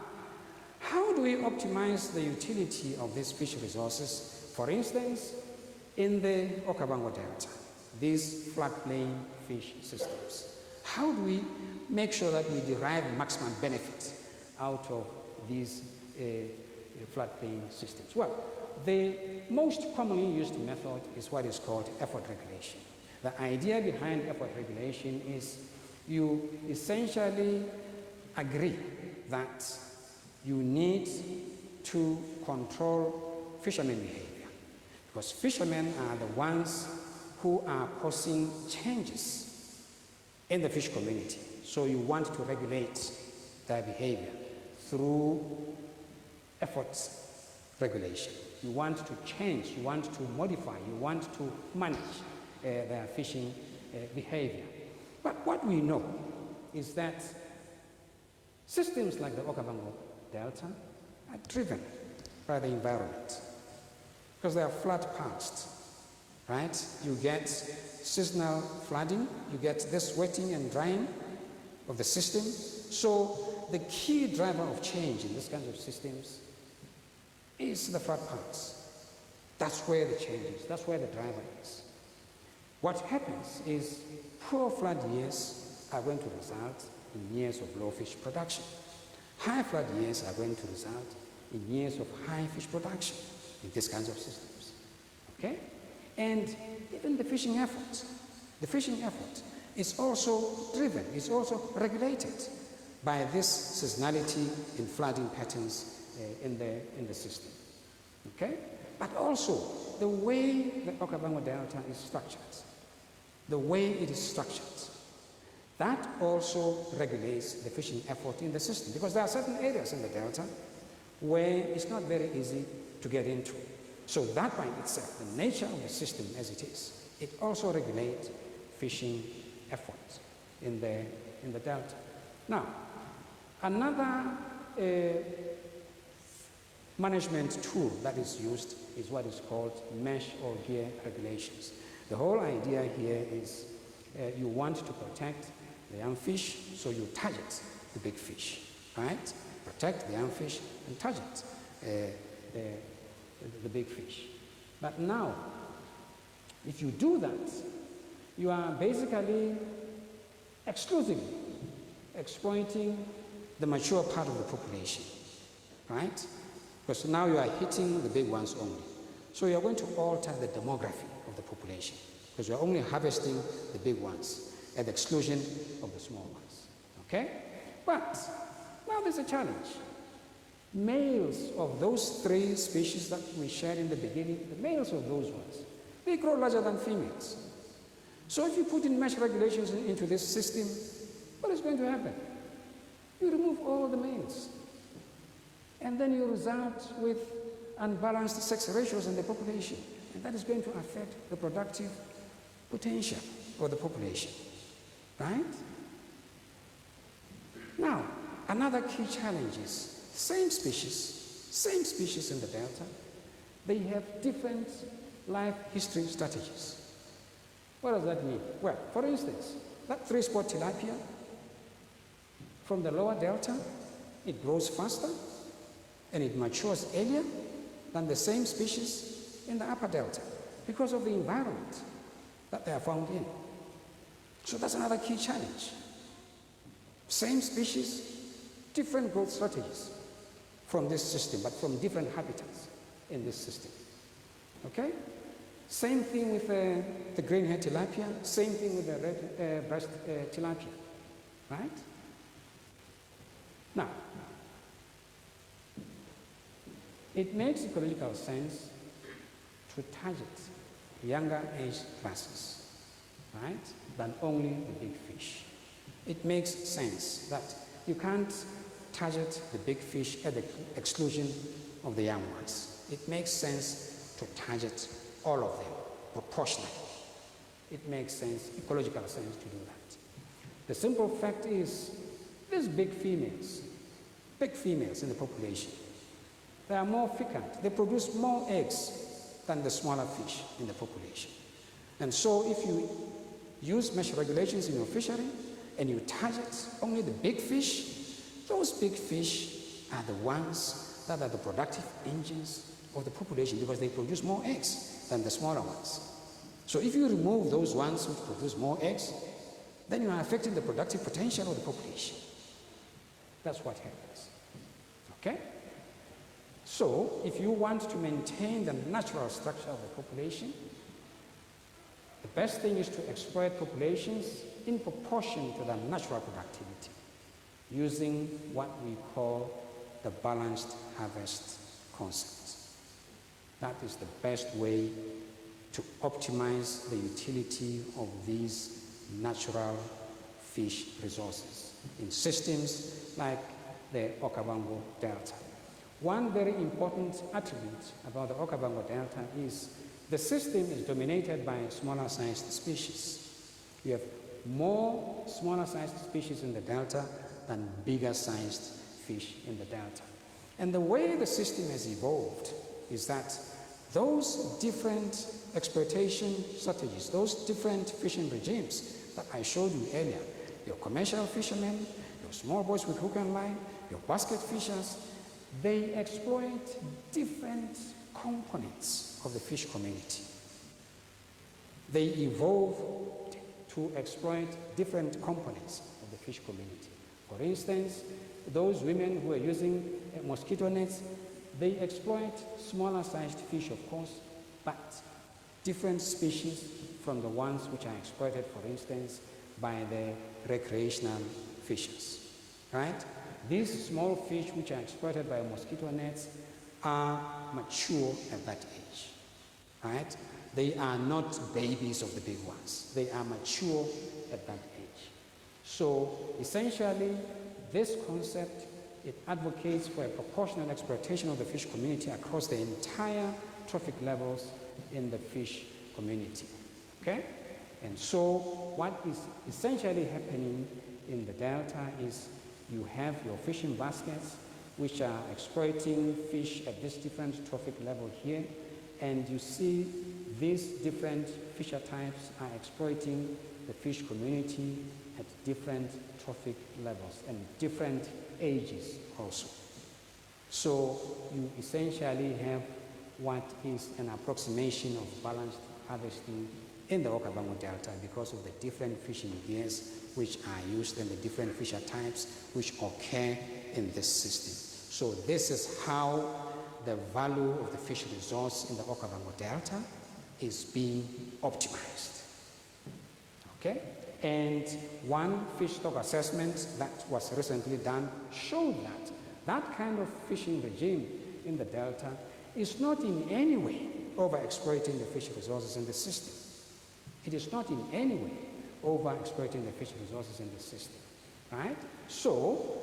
how do we optimize the utility of these fish resources? For instance, in the Okavango Delta, these floodplain fish systems. How do we make sure that we derive maximum benefit out of these floodplain systems? Well, the most commonly used method is what is called effort regulation. The idea behind effort regulation is you essentially agree that you need to control fishermen behavior, because fishermen are the ones who are causing changes in the fish community. So you want to regulate their behavior through effort regulation. You want to change, you want to modify, you want to manage their fishing behavior. But what we know is that systems like the Okavango Delta are driven by the environment because they are flood-past, right? You get seasonal flooding, you get this wetting and drying of the system. So the key driver of change in this kind of systems is the flood-past. That's where the change is, that's where the driver is. What happens is poor flood years are going to result in years of low fish production. High flood years are going to result in years of high fish production in these kinds of systems. Okay? And even the fishing effort is also driven, is also regulated by this seasonality in flooding patterns in the system. Okay? But also the way the Okavango Delta is structured, the way it is structured, that also regulates the fishing effort in the system, because there are certain areas in the delta where it's not very easy to get into. So that by itself, the nature of the system as it is, it also regulates fishing effort in the delta. Now, another management tool that is used is what is called mesh or gear regulations. The whole idea here is you want to protect the young fish, so you target the big fish, right? Protect the young fish and target the big fish. But now, if you do that, you are basically exclusively exploiting the mature part of the population, right? Because now you are hitting the big ones only. So you are going to alter the demography of the population, because you are only harvesting the big ones at the exclusion of the small ones, okay? But now there's a challenge. Males of those three species that we shared in the beginning, the males of those ones, they grow larger than females. So if you put in mesh regulations into this system, what is going to happen? You remove all the males. And then you result with unbalanced sex ratios in the population. And that is going to affect the productive potential of the population, right? Now, another key challenge is same species in the delta, they have different life history strategies. What does that mean? Well, for instance, that three-spot tilapia from the lower delta, it grows faster and it matures earlier than the same species in the upper delta because of the environment that they are found in. So that's another key challenge. Same species, different growth strategies from this system, but from different habitats in this system. Okay? Same thing with the green-head tilapia, same thing with the red breast tilapia, right? Now, it makes ecological sense to target younger age classes, right, than only the big fish. It makes sense that you can't target the big fish at the exclusion of the young ones. It makes sense to target all of them proportionally. It makes sense, ecological sense to do that. The simple fact is, these big females in the population, they are more fecund. They produce more eggs than the smaller fish in the population. And so if you use mesh regulations in your fishery and you target only the big fish, those big fish are the ones that are the productive engines of the population because they produce more eggs than the smaller ones. So if you remove those ones which produce more eggs, then you are affecting the productive potential of the population. That's what happens. Okay? So if you want to maintain the natural structure of the population, the best thing is to exploit populations in proportion to their natural productivity, using what we call the balanced harvest concept. That is the best way to optimize the utility of these natural fish resources in systems like the Okavango Delta. One very important attribute about the Okavango Delta is the system is dominated by smaller sized species. You have more smaller sized species in the delta than bigger sized fish in the delta. And the way the system has evolved is that those different exploitation strategies, those different fishing regimes that I showed you earlier, your commercial fishermen, your small boats with hook and line, your basket fishers, they exploit different components of the fish community. They evolve to exploit different components of the fish community. For instance, those women who are using mosquito nets, they exploit smaller sized fish, of course, but different species from the ones which are exploited, for instance, by the recreational fishers, right? These small fish which are exploited by mosquito nets are mature at that age, right? They are not babies of the big ones. They are mature at that age. So essentially, this concept, it advocates for a proportional exploitation of the fish community across the entire trophic levels in the fish community, okay? And so what is essentially happening in the delta is you have your fishing baskets which are exploiting fish at this different trophic level here, and you see these different fisher types are exploiting the fish community at different trophic levels and different ages also. So you essentially have what is an approximation of balanced harvesting in the Okavango Delta because of the different fishing gears which are used and the different fisher types which occur in this system. So this is how the value of the fish resource in the Okavango Delta is being optimized. Okay? And one fish stock assessment that was recently done showed that that kind of fishing regime in the Delta is not in any way overexploiting the fish resources in the system. It is not in any way overexploiting the fish resources in the system, right? So,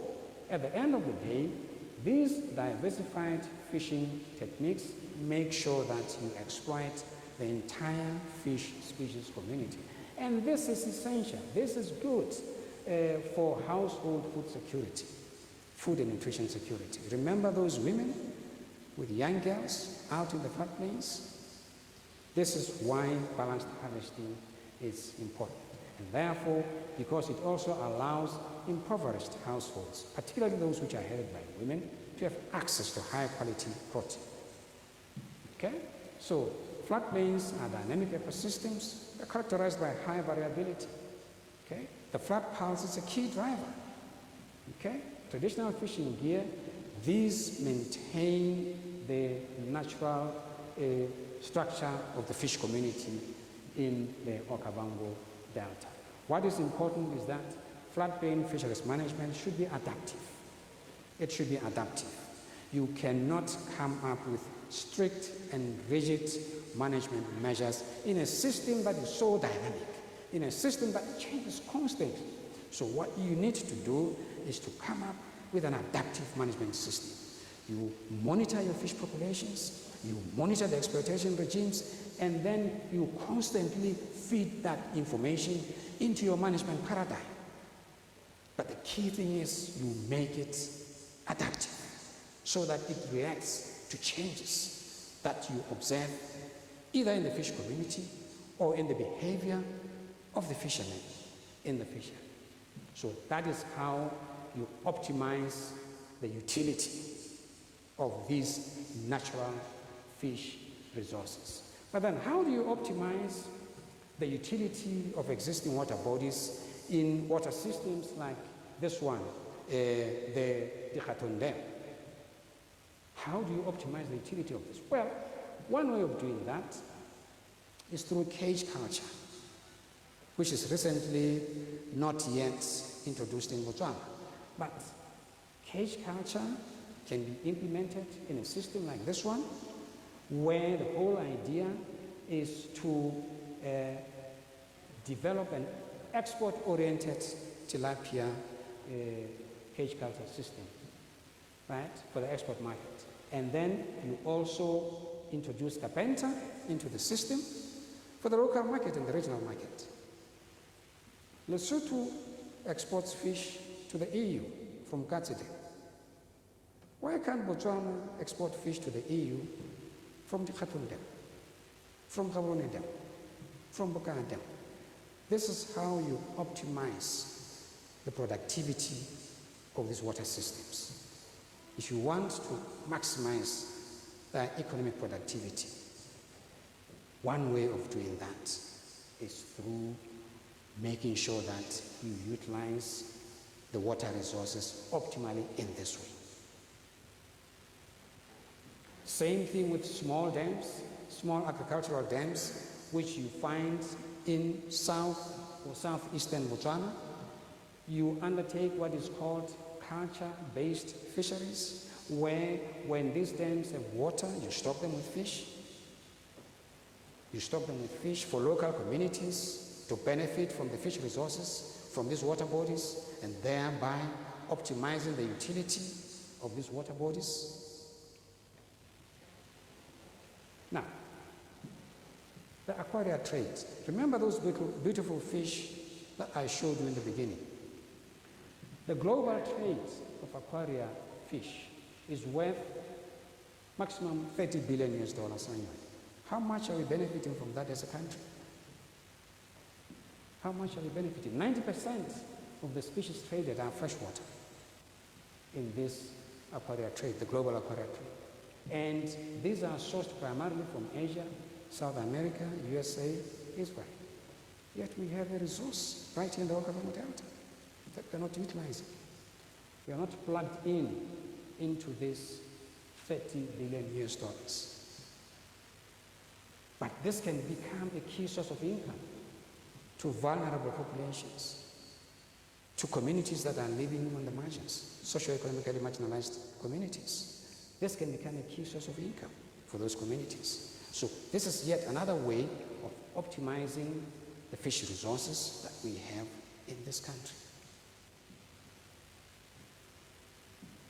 at the end of the day, these diversified fishing techniques make sure that you exploit the entire fish species community. And this is essential. This is good for household food security, food and nutrition security. Remember those women with young girls out in the floodplains? This is why balanced harvesting is important. And therefore, because it also allows impoverished households, particularly those which are headed by women, to have access to high quality protein. Okay? So, floodplains are dynamic ecosystems. They're characterized by high variability. Okay? The flood pulse is a key driver. Okay? Traditional fishing gear, these maintain the natural structure of the fish community in the Okavango Delta. What is important is that floodplain fisheries management should be adaptive. It should be adaptive. You cannot come up with strict and rigid management measures in a system that is so dynamic, in a system that changes constantly. So what you need to do is to come up with an adaptive management system. You monitor your fish populations, you monitor the exploitation regimes, and then you constantly feed that information into your management paradigm. But the key thing is you make it adaptive so that it reacts to changes that you observe either in the fish community or in the behavior of the fishermen in the fishery. So that is how you optimize the utility of these natural fish resources. But then how do you optimize the utility of existing water bodies in water systems like this one, the Khatun Dam? How do you optimize the utility of this? Well, one way of doing that is through cage culture, which is recently not yet introduced in Botswana. But cage culture can be implemented in a system like this one, where the whole idea is to develop an export-oriented tilapia cage culture system, right, for the export market. And then you also introduce carpenter into the system for the local market and the regional market. Lesotho exports fish to the EU from Katsede. Why can't Botswana export fish to the EU from the Khatun Dam, from Gaborone Dam, from Bokana Dam? This is how you optimize the productivity of these water systems. If you want to maximize their economic productivity, one way of doing that is through making sure that you utilize the water resources optimally in this way. Same thing with small dams, small agricultural dams, which you find in south or southeastern Botswana. You undertake what is called culture-based fisheries, where when these dams have water, you stock them with fish. You stock them with fish for local communities to benefit from the fish resources from these water bodies, and thereby optimizing the utility of these water bodies. Now, the aquaria trade. Remember those beautiful fish that I showed you in the beginning? The global trade of aquaria fish is worth maximum $30 billion annually. How much are we benefiting from that as a country? How much are we benefiting? 90% of the species traded are freshwater in this aquaria trade, the global aquaria trade. And these are sourced primarily from Asia, South America, USA, Israel. Yet we have a resource right here in the Okavango Delta that we're not utilizing. We are not plugged into this $30 billion. But this can become a key source of income to vulnerable populations, to communities that are living on the margins, socioeconomically marginalized communities. This can become a key source of income for those communities. So this is yet another way of optimizing the fish resources that we have in this country.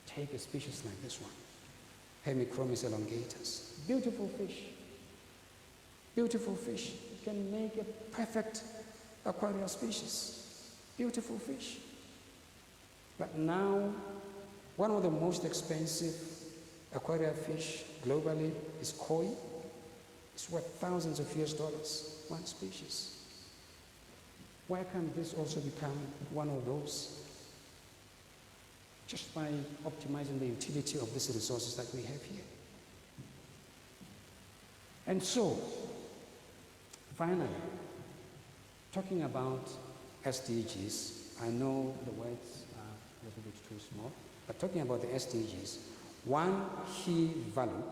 Take a species like this one, Hemichromis elongatus. Beautiful fish. Beautiful fish. You can make a perfect aquarium species. Beautiful fish. But now, one of the most expensive aquarium fish globally is koi. It's worth thousands of US dollars, one species. Why can't this also become one of those? Just by optimizing the utility of these resources that we have here. And so, finally, talking about SDGs, I know the words are a little bit too small, but talking about the SDGs, one key value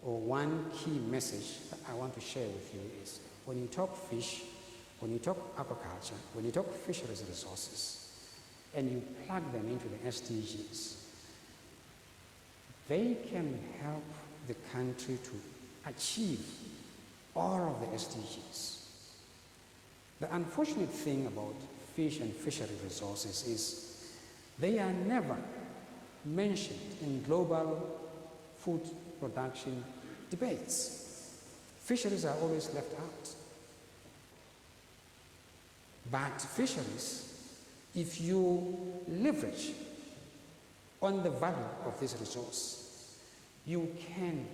or one key message that I want to share with you is when you talk fish, when you talk aquaculture, when you talk fisheries resources, and you plug them into the SDGs, they can help the country to achieve all of the SDGs. The unfortunate thing about fish and fishery resources is they are never mentioned in global food production debates. Fisheries are always left out. But fisheries, if you leverage on the value of this resource, you can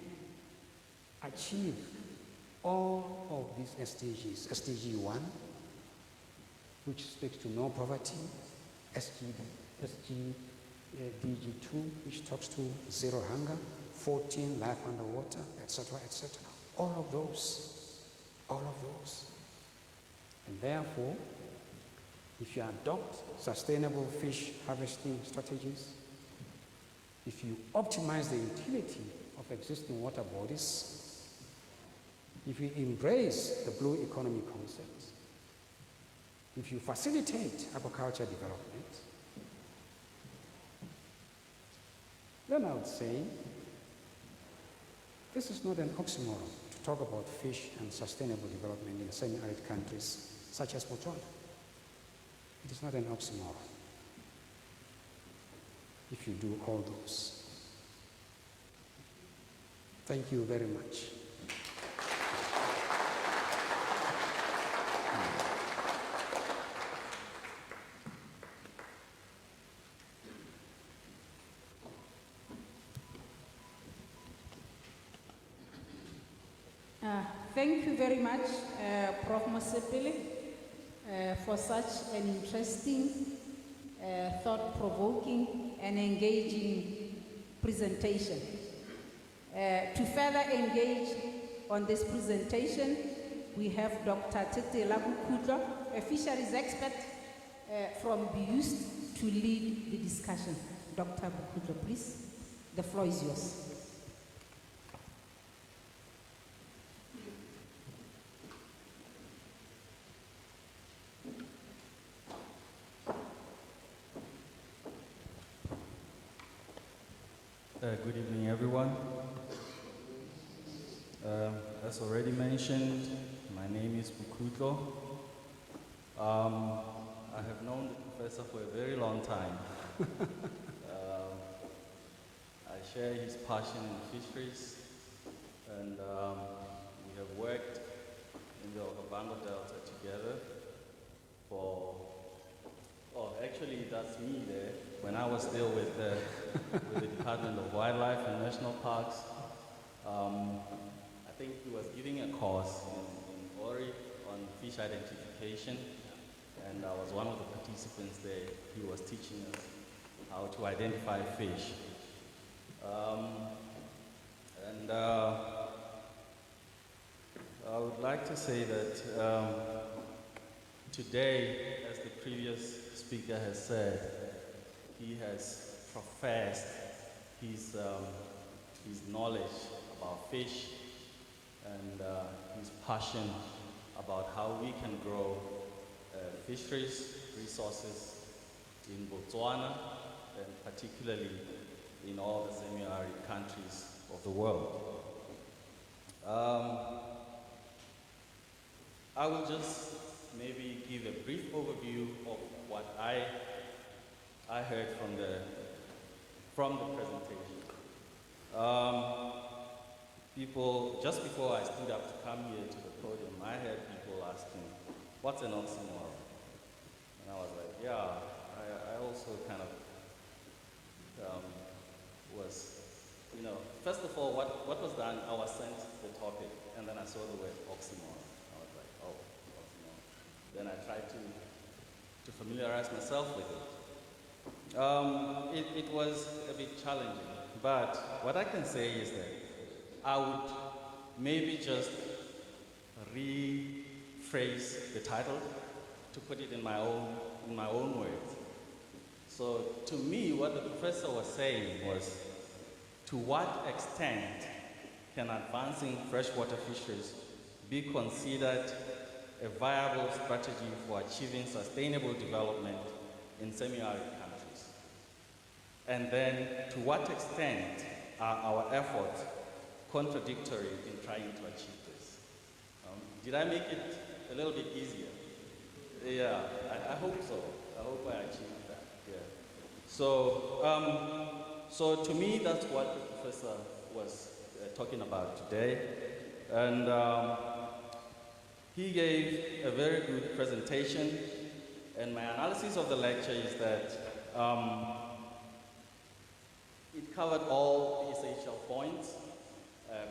achieve all of these SDGs, SDG 1, which speaks to no poverty, SDG2, which talks to zero hunger, 14, life underwater, etc., etc. All of those. And therefore, if you adopt sustainable fish harvesting strategies, if you optimize the utility of existing water bodies, if you embrace the blue economy concept, if you facilitate aquaculture development, then I would say this is not an oxymoron to talk about fish and sustainable development in semi-arid countries such as Botswana. It is not an oxymoron if you do all those. Thank you very much. Thank you very much, Prof Mosepele, for such an interesting, thought-provoking and engaging presentation. To further engage on this presentation, we have Dr. Ketlhatlogile, a fisheries expert from BUAN'S, to lead the discussion. Dr. Ketlhatlogile, please, the floor is yours. Good evening, everyone. As already mentioned, my name is Bukutlo. I have known the professor for a very long time. I share his passion in fisheries, and we have worked in the Okavango Delta together for, actually that's me there, when I was still with the Department of Wildlife and National Parks. I think he was giving a course in Ori on fish identification, and I was one of the participants there. He was teaching us how to identify fish. I would like to say that today, as the previous speaker has said, he has professed his knowledge about fish and his passion about how we can grow fisheries resources in Botswana, and particularly in all the semi-arid countries of the world. I will just maybe give a brief overview of what I heard from the presentation. People, just before I stood up to come here to the podium, I heard people asking, what's an oxymoron? And I was like, yeah, I also kind of was, first of all, what was done, I was sent the topic, and then I saw the word oxymoron. I was like, oh, oxymoron. Then I tried to familiarize myself with it. It was a bit challenging, but what I can say is that I would maybe just rephrase the title to put it in my own words. So to me, what the professor was saying was, to what extent can advancing freshwater fisheries be considered a viable strategy for achieving sustainable development in semi-arid countries? And then, to what extent are our efforts contradictory in trying to achieve this? Did I make it a little bit easier? Yeah, I hope so. I hope I achieved that. Yeah. So to me, that's what the professor was talking about today, and he gave a very good presentation. And my analysis of the lecture is that it covered all the essential points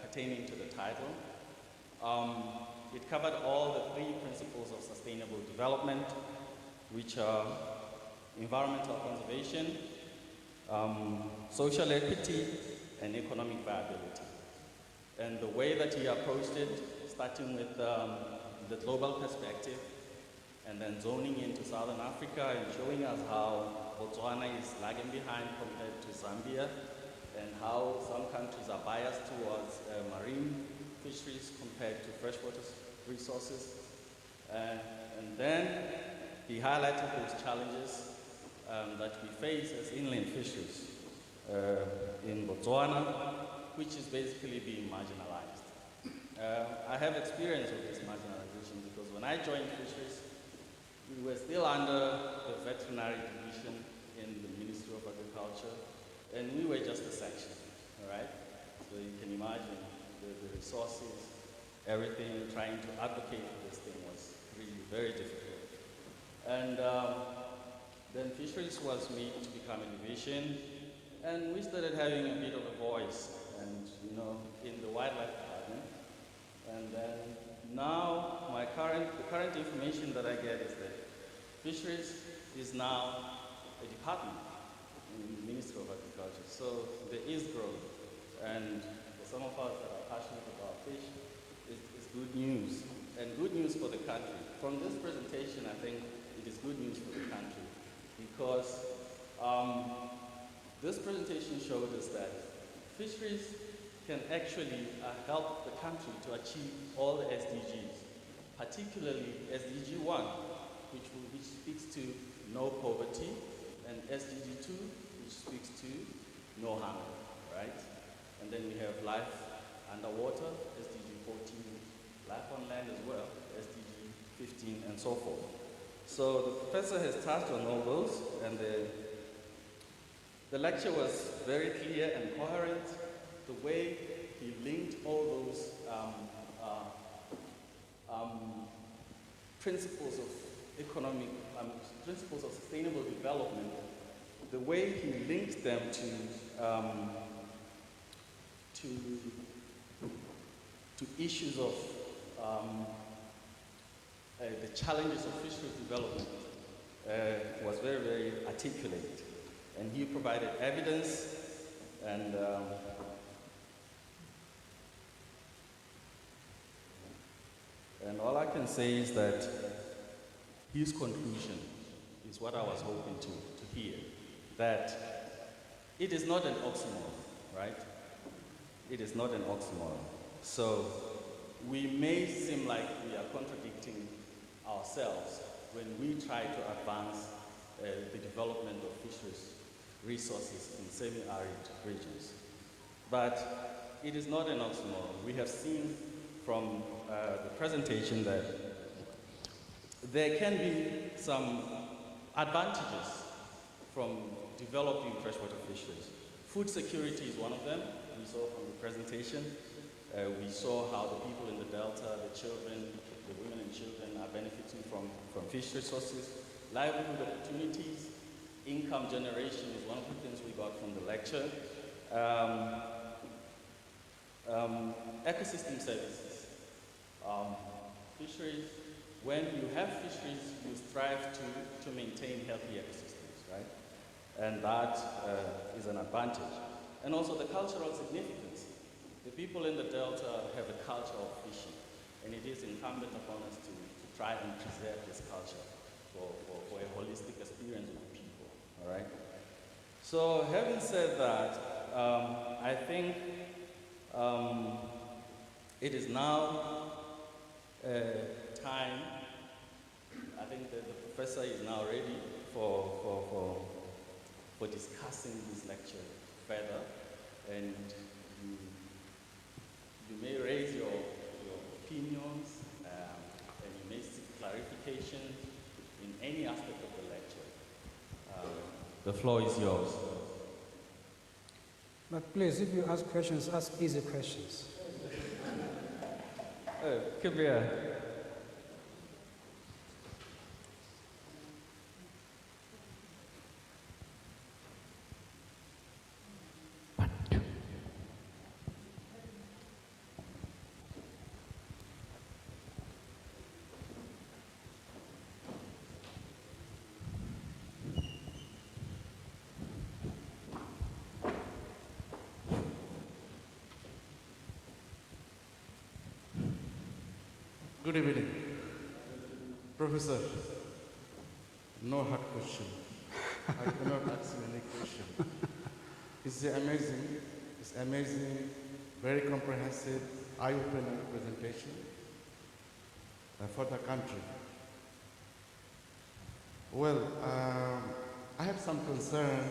pertaining to the title. It covered all the 3 principles of sustainable development, which are environmental conservation, social equity, and economic viability. And the way that he approached it, starting with the global perspective, and then zoning into Southern Africa and showing us how Botswana is lagging behind compared to Zambia, and how some countries are biased towards marine fisheries compared to freshwater resources. And then he highlighted those challenges that we face as inland fisheries in Botswana, which is basically being marginalized. I have experience with this marginalization because when I joined fisheries, we were still under the veterinary division in the Ministry of Agriculture, and we were just a section, all right? So you can imagine the resources, everything, trying to advocate for this thing was really very difficult. And then fisheries was made to become a division, and we started having a bit of a voice, and in the wildlife department. And then now the current information that I get is that fisheries is now a department in the Ministry of Agriculture. So there is growth, and for some of us that are passionate about fish, it's good news, and good news for the country. From this presentation, I think it is good news for the country, because this presentation showed us that fisheries can actually help the country to achieve all the SDGs, particularly SDG 1, which speaks to no poverty, and SDG 2, which speaks to no hunger, right? And then we have life underwater, SDG 14, life on land as well, SDG 15, and so forth. So the professor has touched on all those, and the lecture was very clear and coherent. The way he linked all those principles of economic, principles of sustainable development, the way he linked them to issues of the challenges of fisheries development was very, very articulate. And he provided evidence, and all I can say is that his conclusion is what I was hoping to hear, that it is not an oxymoron, right? It is not an oxymoron. So we may seem like we are contradicting ourselves when we try to advance the development of fisheries resources in semi-arid regions. But it is not an oxymoron. We have seen from the presentation that there can be some advantages from developing freshwater fisheries. Food security is one of them. We saw from the presentation. We saw how the people in the Delta, the children, the women and children are benefiting from fish resources. Livelihood opportunities, income generation is one of the things we got from the lecture. Ecosystem services. Fisheries, when you have fisheries, you strive to maintain healthy ecosystems, right? And that is an advantage. And also the cultural significance. The people in the Delta have a culture of fishing, and it is incumbent upon us to try and preserve this culture for a holistic experience with people, all right? So having said that, I think it is now time. I think that the professor is now ready for discussing this lecture further, and you may raise your opinions, and you may seek clarification in any aspect of the lecture. The floor is yours. But please, if you ask questions, ask easy questions. Come here. Good evening. Professor, no hard question. I cannot ask you any question. It's amazing, very comprehensive, eye-opening presentation for the country. Well, I have some concern.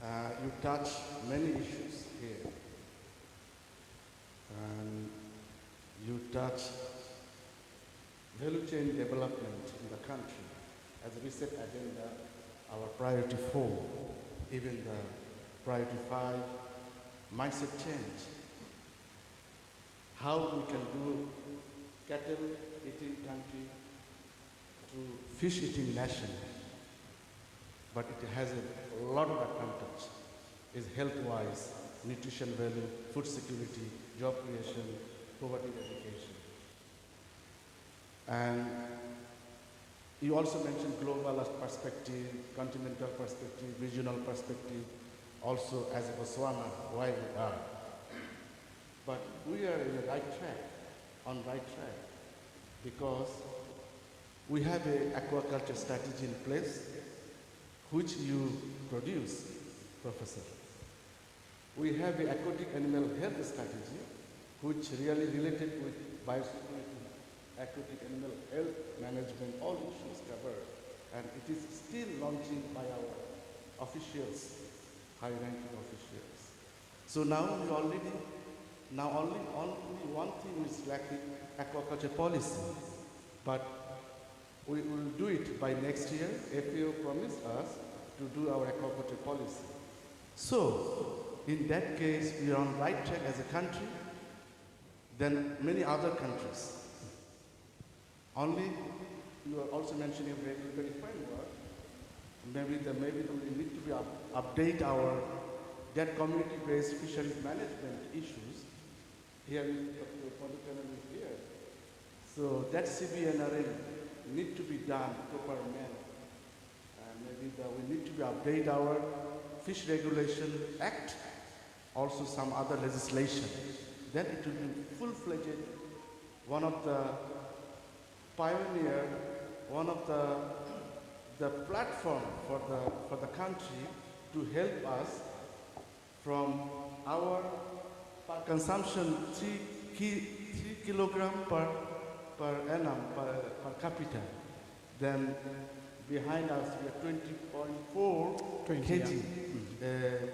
You touch many issues here. And you touch value chain development in the country as we set agenda, our priority 4, even the priority 5, mindset change. How we can do cattle eating country to fish eating nation. But it has a lot of advantage. It's health-wise, nutrition value, food security, job creation, poverty eradication. And you also mentioned global perspective, continental perspective, regional perspective, also as Botswana, why we are. But we are in the right track, because we have an aquaculture strategy in place, which you produce, Professor. We have the aquatic animal health strategy, which really related with biosecurity, aquatic animal health management, all issues covered. And it is still launching by our officials, high-ranking officials. So now only one thing is lacking, aquaculture policy. But we will do it by next year. FAO promised us to do our aquaculture policy. So, in that case, we are on right track as a country than many other countries. Only, you are also mentioning regulatory framework. Maybe we need to update our that community-based fisheries management issues. Here, the political is here. So that CBNRM need to be done proper manner. Maybe we need to update our Fish Regulation Act, also some other legislation. Then it will be full-fledged, one of the pioneer, one of the platform for the country to help us from our consumption 3 kilogram per annum per capita. Then behind us we are 20.4 kg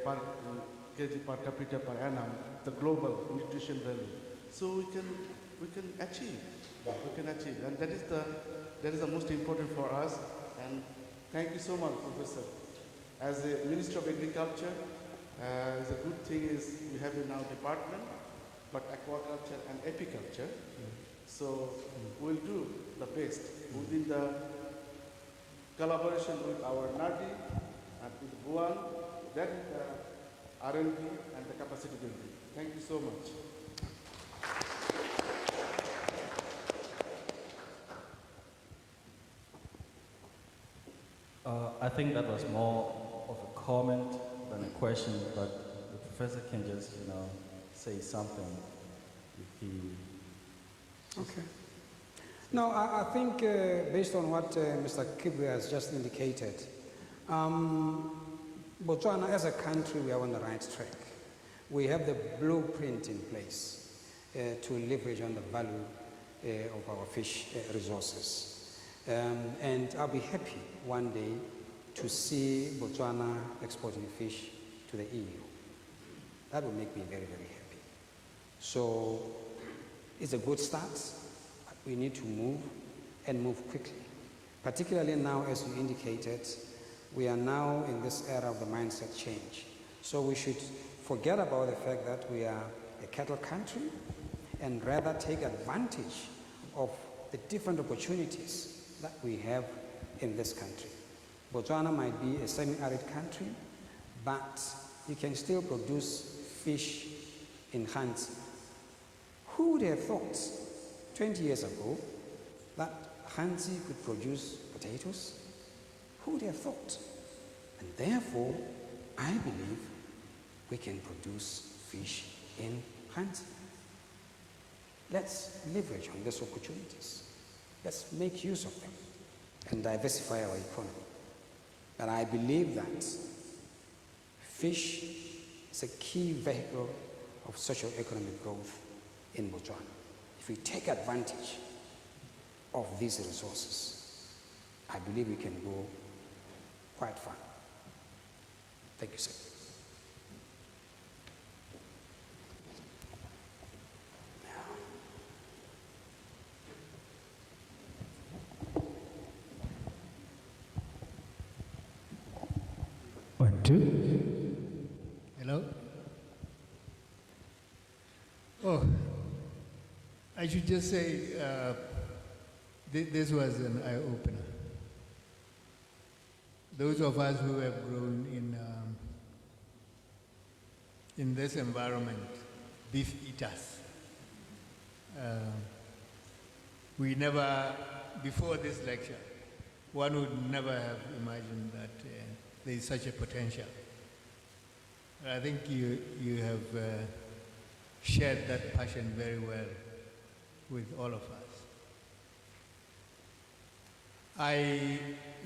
per kg per capita per annum, the global nutrition value. So we can achieve. And that is the most important for us. And thank you so much, Professor. As a Minister of Agriculture, the good thing is we have in our department, but aquaculture and apiculture. So we'll do the best within the collaboration with our NADI and with BUAN, then the R&D and the capacity building. Thank you so much. I think that was more of a comment than a question, but the professor can just, say something if he... Okay. No, I think based on what Mr. Kibwe has just indicated, Botswana as a country, we are on the right track. We have the blueprint in place to leverage on the value of our fish resources. And I'll be happy one day to see Botswana exporting fish to the EU. That will make me very, very happy. So it's a good start. We need to move and move quickly. Particularly now, as you indicated, we are now in this era of the mindset change. So we should forget about the fact that we are a cattle country and rather take advantage of the different opportunities that we have in this country. Botswana might be a semi-arid country, but you can still produce fish in Hansi. Who would have thought 20 years ago that Hansi could produce potatoes? Who would have thought? And therefore, I believe we can produce fish in Hansi. Let's leverage on these opportunities. Let's make use of them and diversify our economy. And I believe that fish is a key vehicle of socio-economic growth in Botswana. If we take advantage of these resources, I believe we can go quite far. Thank you, sir. One, two. Hello? Oh, I should just say this was an eye-opener. Those of us who have grown in this environment, beef eaters, we never, before this lecture, one would never have imagined that there is such a potential. I think you have shared that passion very well with all of us.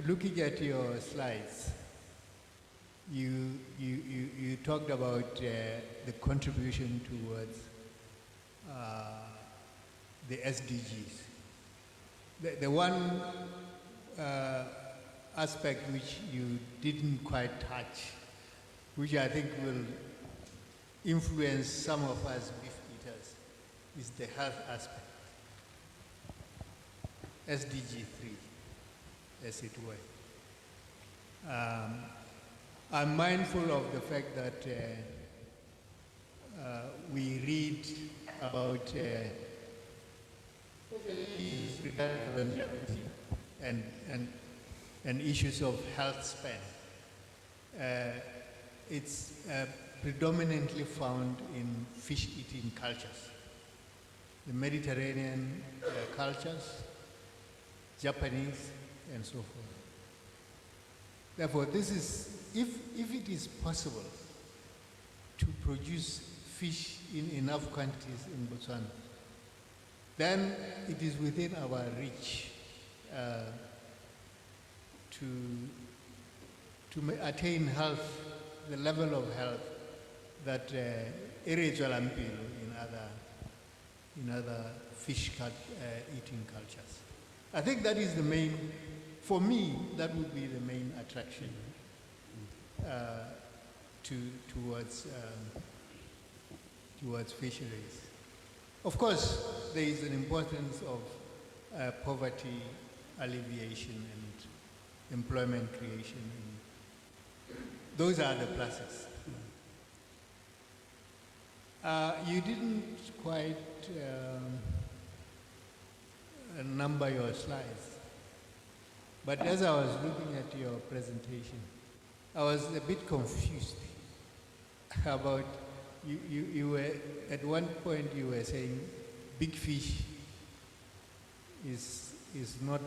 Looking at your slides, you talked about the contribution towards the SDGs. The one aspect which you didn't quite touch, which I think will influence some of us beef eaters, is the health aspect. SDG 3, as it were. I'm mindful of the fact that we read about and issues of health span. It's predominantly found in fish-eating cultures, the Mediterranean cultures, Japanese, and so forth. Therefore, this is, if it is possible to produce fish in enough quantities in Botswana, then it is within our reach to attain health, the level of health that Erejwalampilo in other fish eating cultures. I think that is the main, for me, that would be the main attraction towards fisheries. Of course, there is an importance of poverty alleviation and employment creation. Those are the pluses. You didn't quite number your slides, but as I was looking at your presentation, I was a bit confused about, you were, at one point you were saying big fish is more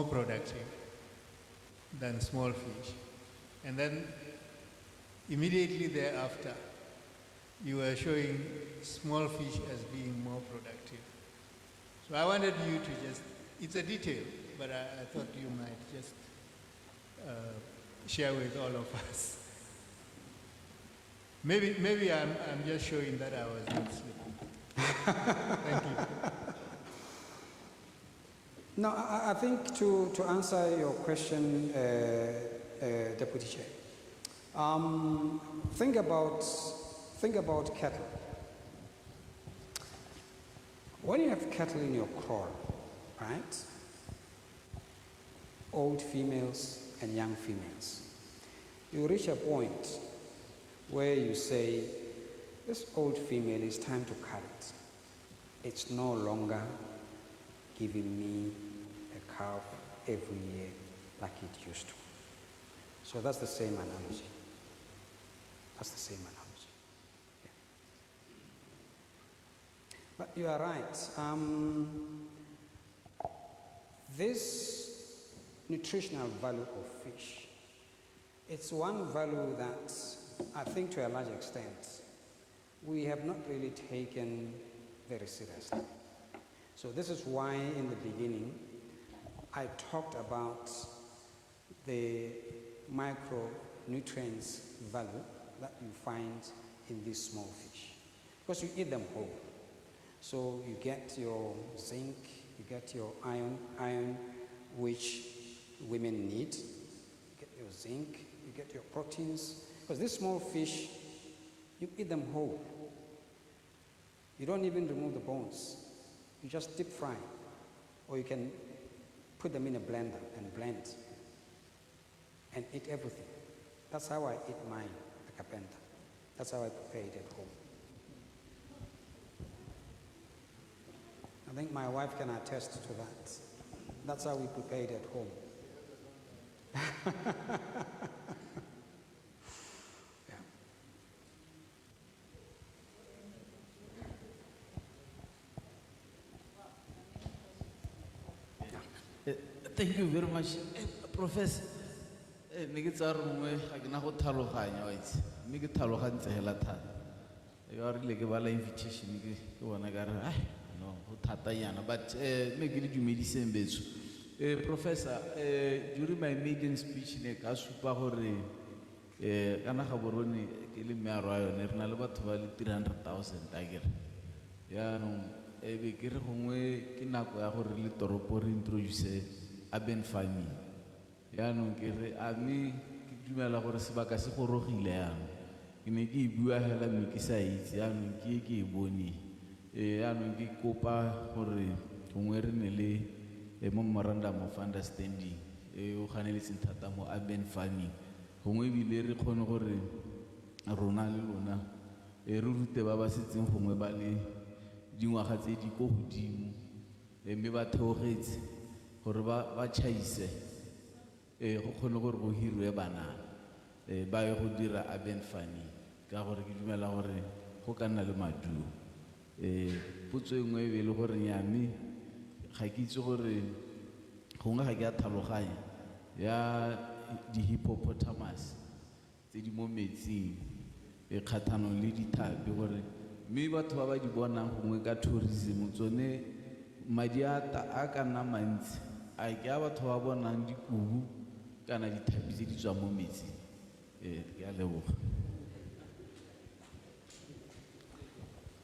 productive than small fish. And then immediately thereafter, you were showing small fish as being more productive. So I wanted you to just, it's a detail, but I thought you might just share with all of us. Maybe I'm just showing that I was not sleeping. Thank you. No, I think to answer your question, Deputy Chair, think about cattle. When you have cattle in your kraal, right? Old females and young females, you reach a point where you say, this old female, it's time to cut it. It's no longer giving me a calf every year like it used to. So that's the same analogy. That's the same analogy. Yeah. But you are right. This nutritional value of fish, it's one value that I think to a large extent we have not really taken very seriously. So this is why in the beginning I talked about the micronutrients value that you find in these small fish, because you eat them whole. So you get your zinc, you get your iron which women need, you get your zinc, you get your proteins, because these small fish, you eat them whole. You don't even remove the bones. You just deep fry, or you can put them in a blender and blend and eat everything. That's how I eat mine, the carpenter. That's how I prepare it at home. I think my wife can attest to that. That's how we prepare it at home. Yeah. Thank you very much. Professor, ne ke tsa re mongwe ga ke na go tlhaloganya wa itse mme ke tlhalogantse hela thata e ka rile ke bala invitation ke bona ka re no go thatanyana but me ke le dumediseng betso Professor during my maiden speech ne ka supa gore kana ga borone ke le mearo a yone re na le batho ba le 300,000 tagere ya no be ke re gongwe ke nako ya gore le toropo re introduce urban farming ya no ke re a me ke dumela gore sebaka se go rogile ya ke ne ke bua hela mme ke sa itse ya no ke e bone ya no ke kopa gore gongwe re ne le memorandum of understanding o ganeletseng thata mo urban farming gongwe bile re kgone gore rona le lona re rute ba ba setseng gongwe ba le dingwaga tse di go godimo mme ba theogetse gore ba chaise go kgone gore go hirwe bana ba ye go dira urban farming ka gore ke dumela gore go ka nna le maduo potso e nngwe e be le gore nyame ga ke itse gore gongwe ga ke a tlhaloganya ya di-hippopotamus tse di mo metsing kgathanong le dithapi gore mme batho ba ba di bonang gongwe ka tourism tsone madi a ka nna mantsi a ke a batho ba bonang dikubu kana dithapi tse di tswang mo metsing ke a leboga.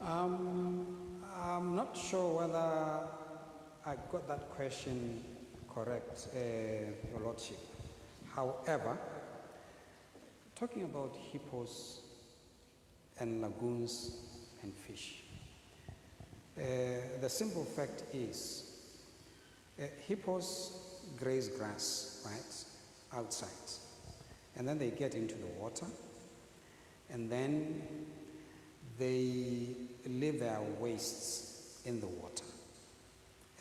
I'm not sure whether I got that question correct, Your Lordship. However, talking about hippos and lagoons and fish, the simple fact is hippos graze grass, right, outside, and then they get into the water, and then they leave their wastes in the water,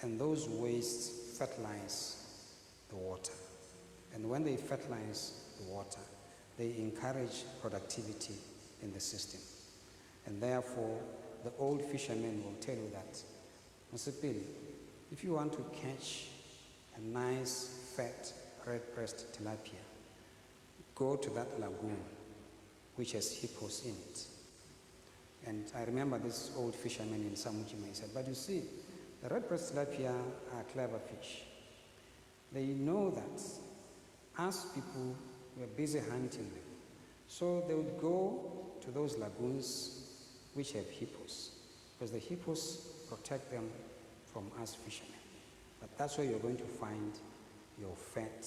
and those wastes fertilize the water, and when they fertilize the water, they encourage productivity in the system, and therefore the old fishermen will tell you that, Mosepele, if you want to catch a nice fat red-breast tilapia, go to that lagoon which has hippos in it. And I remember this old fisherman in Samujima, said, but you see, the red-breast tilapia are clever fish. They know that us people were busy hunting them. So they would go to those lagoons which have hippos, because the hippos protect them from us fishermen. But that's where you're going to find your fat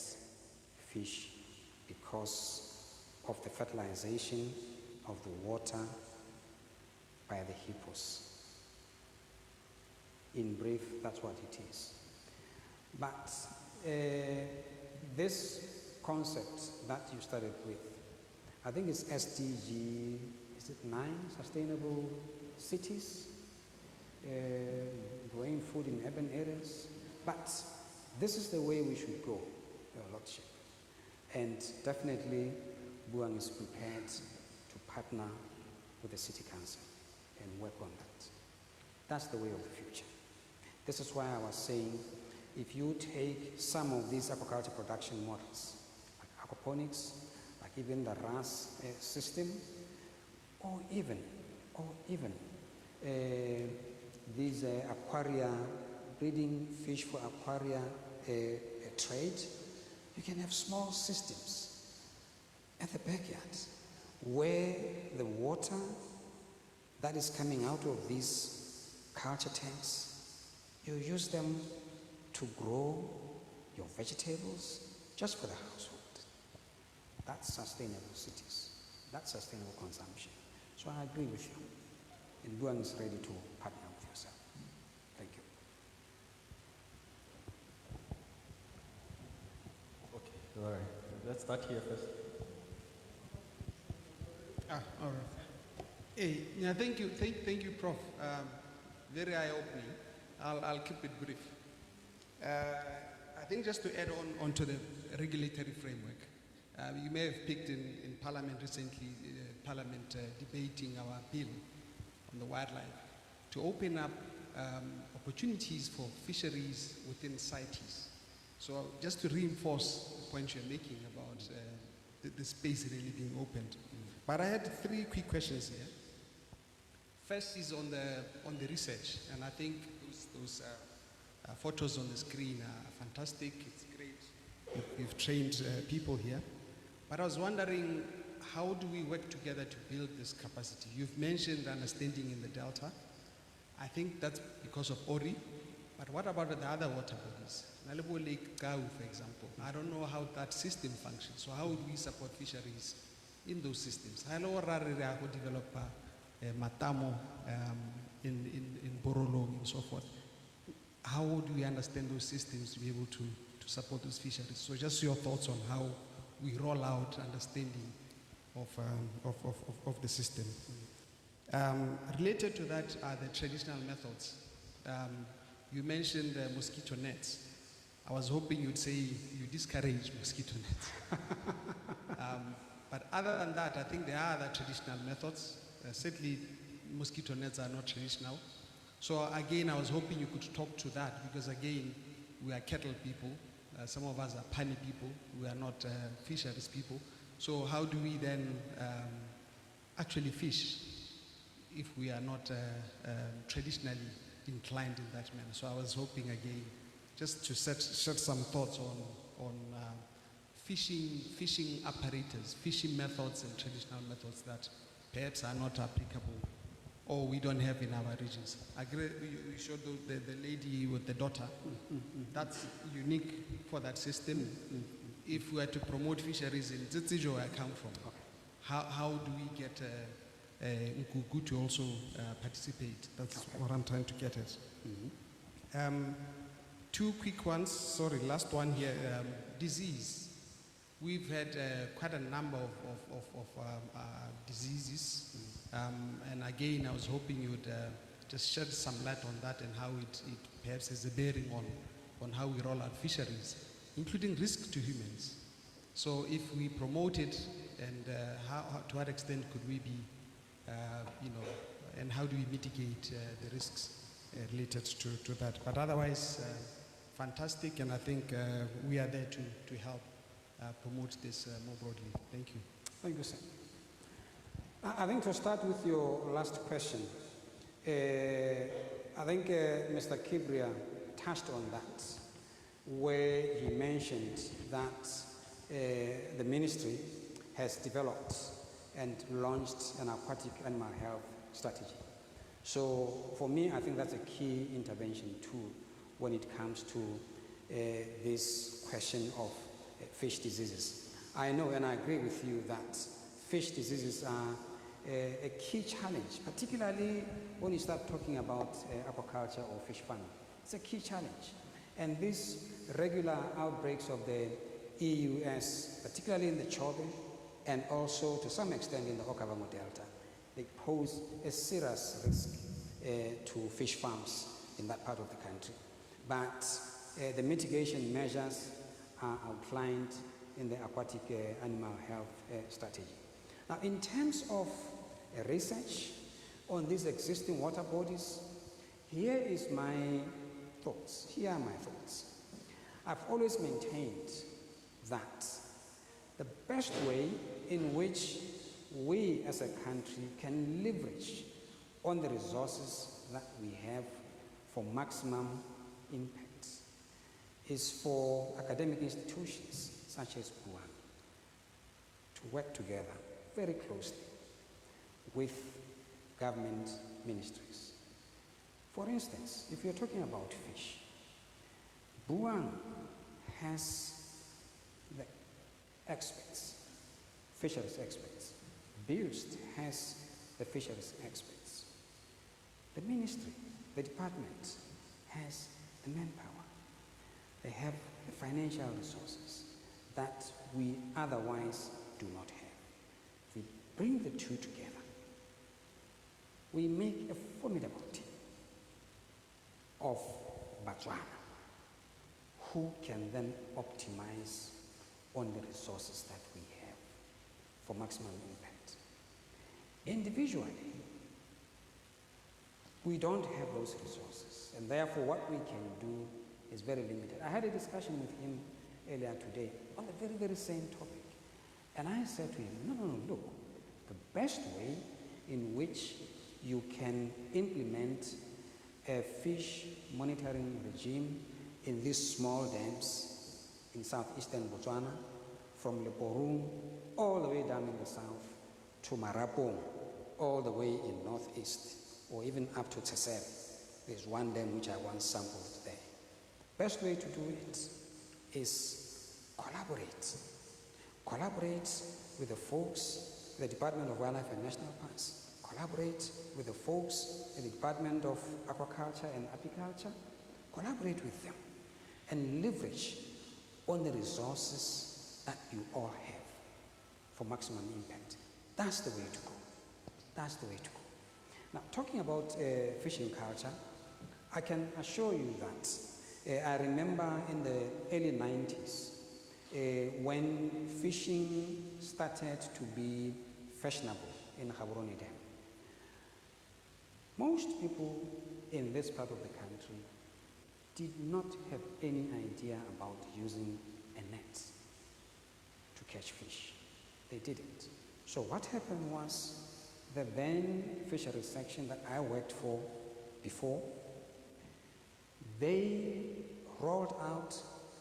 fish, because of the fertilization of the water by the hippos. In brief, that's what it is. But this concept that you started with, I think it's SDG, is it 9, sustainable cities, growing food in urban areas. But this is the way we should go, Your Lordship. And definitely, BUAN is prepared to partner with the City Council and work on that. That's the way of the future. This is why I was saying, if you take some of these aquaculture production models, like aquaponics, like even the RAS system, or even or even these aquaria, breeding fish for aquaria trade, you can have small systems at the backyard where the water that is coming out of these culture tanks, you use them to grow your vegetables just for the household. That's sustainable cities. That's sustainable consumption. So I agree with you. And BUAN'S is ready to partner with yourself. Thank you. Okay, all right. Let's start here first. All right. Hey, yeah, thank you, Prof. Very eye-opening. I'll keep it brief. I think just to add on to the regulatory framework, you may have picked in Parliament recently, Parliament debating our bill on the wildlife to open up opportunities for fisheries within CITES. So just to reinforce the point you're making about the space really being opened. But I had 3 quick questions here. First is on the research, and I think those photos on the screen are fantastic. It's great. You've trained people here. But I was wondering, how do we work together to build this capacity? You've mentioned understanding in the Delta. I think that's because of ORI. But what about the other water bodies? Nalebo Lake Gau, for example. I don't know how that system functions. So how would we support fisheries in those systems? I know Rarira will develop Matamo in Borolong and so forth. How do we understand those systems to be able to support those fisheries? So just your thoughts on how we roll out understanding of the system. Related to that are the traditional methods. You mentioned mosquito nets. I was hoping you'd say you discourage mosquito nets. But other than that, I think there are other traditional methods. Certainly, mosquito nets are not traditional. So again, I was hoping you could talk to that because again, we are cattle people. Some of us are pani people. We are not fisheries people. So how do we then actually fish if we are not traditionally inclined in that manner? So I was hoping again, just to shed some thoughts on fishing apparatus, fishing methods and traditional methods that perhaps are not applicable or we don't have in our regions. I agree, you showed the lady with the daughter. That's unique for that system. If we are to promote fisheries in Zizijo, where I come from, how do we get Nkuku to also participate? That's what I'm trying to get at. 2 quick ones, sorry, last one here, disease. We've had quite a number of diseases, and again, I was hoping you would just shed some light on that and how it perhaps has a bearing on how we roll out fisheries, including risk to humans. So if we promote it, and to what extent could we be, and how do we mitigate the risks related to that? But otherwise, fantastic, and I think we are there to help promote this more broadly. Thank you. Thank you, sir. I think to start with your last question, I think Mr. Kibria touched on that, where he mentioned that the ministry has developed and launched an aquatic animal health strategy. So for me, I think that's a key intervention tool when it comes to this question of fish diseases. I know and I agree with you that fish diseases are a key challenge, particularly when you start talking about aquaculture or fish farming. It's a key challenge. And these regular outbreaks of the EUS, particularly in the Chobe, and also to some extent in the Okavango Delta, they pose a serious risk to fish farms in that part of the country. But the mitigation measures are outlined in the aquatic animal health strategy. Now, in terms of research on these existing water bodies, here is my thoughts. Here are my thoughts. I've always maintained that the best way in which we as a country can leverage on the resources that we have for maximum impact is for academic institutions such as BUAN to work together very closely with government ministries. For instance, if you're talking about fish, BUAN has the experts, fisheries experts. BUAN'S has the fisheries experts. The ministry, the department has the manpower. They have the financial resources that we otherwise do not have. We bring the two together. We make a formidable team of Botswana who can then optimize on the resources that we have for maximum impact. Individually, we don't have those resources, and therefore what we can do is very limited. I had a discussion with him earlier today on the very, very same topic. And I said to him, no, look, the best way in which you can implement a fish monitoring regime in these small dams in southeastern Botswana, from Leporung all the way down in the south to Marapong, all the way in northeast, or even up to Tsesere. There's one dam which I once sampled there. Best way to do it is collaborate. Collaborate with the folks, the Department of Wildlife and National Parks. Collaborate with the folks at the Department of Aquaculture and Apiculture. Collaborate with them and leverage on the resources that you all have for maximum impact. That's the way to go. That's the way to go. Now, talking about fishing culture, I can assure you that I remember in the early 90s when fishing started to be fashionable in Gaborone Dam. Most people in this part of the country did not have any idea about using a net to catch fish. They didn't. So what happened was the then fisheries section that I worked for before, they rolled out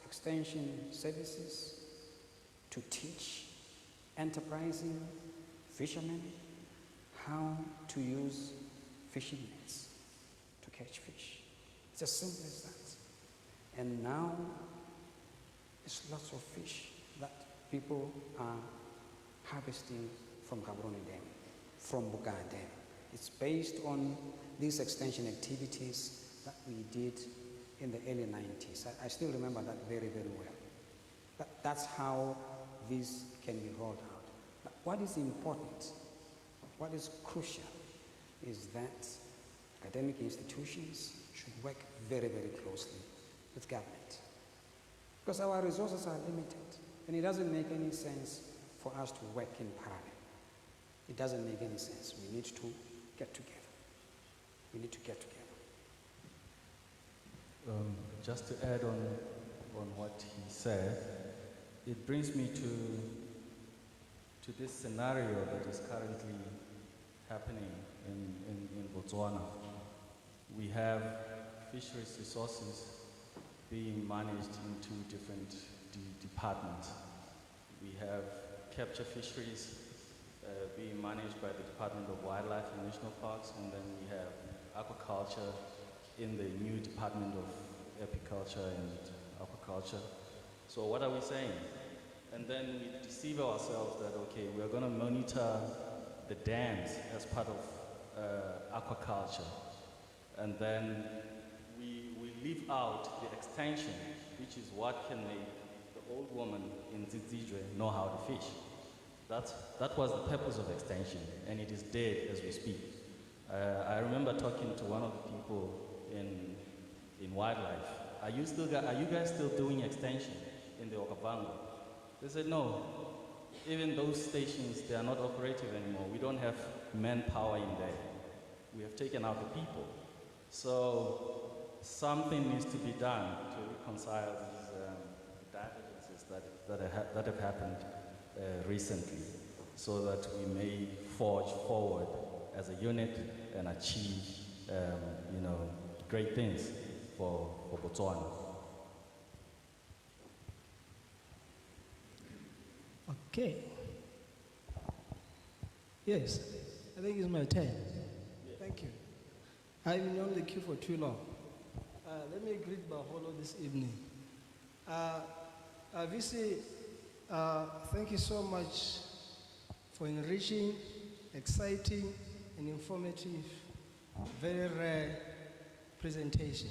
extension services to teach enterprising fishermen how to use fishing nets to catch fish. It's as simple as that. And now, there's lots of fish that people are harvesting from Gaborone Dam, from Buka Dam. It's based on these extension activities that we did in the early 90s. I still remember that very, very well. That's how this can be rolled out. But what is important, what is crucial, is that academic institutions should work very, very closely with government. Because our resources are limited, and it doesn't make any sense for us to work in parallel. It doesn't make any sense. We need to get together. We need to get together. Just to add on what he said, it brings me to this scenario that is currently happening in Botswana. We have fisheries resources being managed in two different departments. We have capture fisheries being managed by the Department of Wildlife and National Parks, and then we have aquaculture in the new Department of Apiculture and Aquaculture. So what are we saying? And then we deceive ourselves that, okay, we're going to monitor the dams as part of aquaculture. And then we leave out the extension, which is what can make the old woman in Zidzijwe know how to fish. That was the purpose of extension, and it is dead as we speak. I remember talking to one of the people in wildlife. Are you guys still doing extension in the Okavango? They said no. Even those stations, they are not operative anymore. We don't have manpower in there. We have taken out the people. So something needs to be done to reconcile these divergences that have happened recently, so that we may forge forward as a unit and achieve, great things for Botswana. Okay. Yes, I think it's my turn. Thank you. I've been on the queue for too long. Let me greet Baholo this evening. VC, thank you so much for enriching, exciting, and informative, very rare presentation.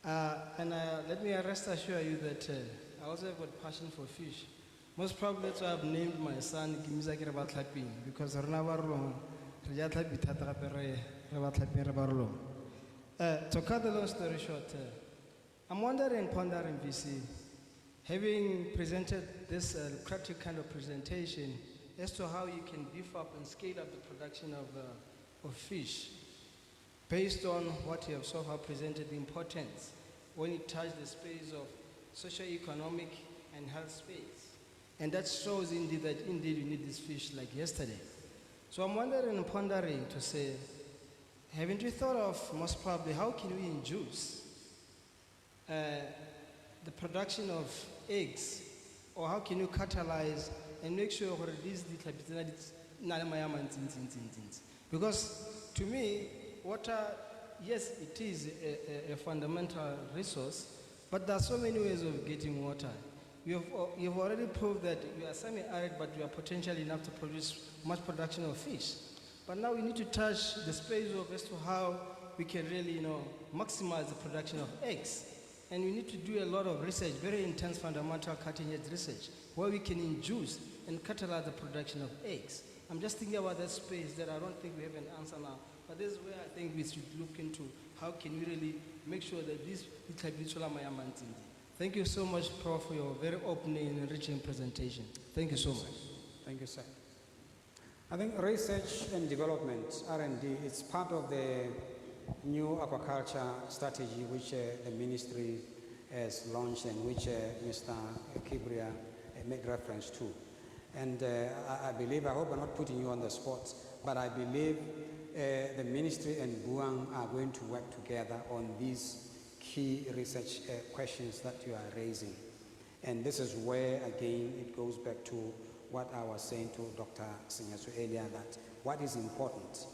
Let me rest assure you that I also have got passion for fish. Most probably that's why I've named my son Kimizaki Rabatlapin, because to cut the long story short, I'm wondering, pondering VC, having presented this practical kind of presentation as to how you can beef up and scale up the production of fish, based on what you have so far presented, the importance when you touch the space of socio-economic and health space. And that shows indeed that indeed you need this fish like yesterday. So I'm wondering and pondering to say, haven't you thought of most probably how can we induce the production of eggs, or how can you catalyze and make sure that these because to me, water, yes, it is a fundamental resource, but there are so many ways of getting water. You've already proved that you are semi-arid, but you are potential enough to produce much production of fish. But now we need to touch the space of as to how we can really, maximize the production of eggs. And we need to do a lot of research, very intense, fundamental, cutting-edge research, where we can induce and catalyze the production of eggs. I'm just thinking about that space that I don't think we have an answer now. But this is where I think we should look into how can we really make sure that this Thank you so much, Prof, for your very opening and enriching presentation. Thank you so much. Thank you, sir. I think research and development, R&D, is part of the new aquaculture strategy which the ministry has launched and which Mr. Kibria made reference to. And I believe, I hope I'm not putting you on the spot, but I believe the ministry and BUAN are going to work together on these key research questions that you are raising. And this is where, again, it goes back to what I was saying to Dr. Sinyasu earlier, that what is important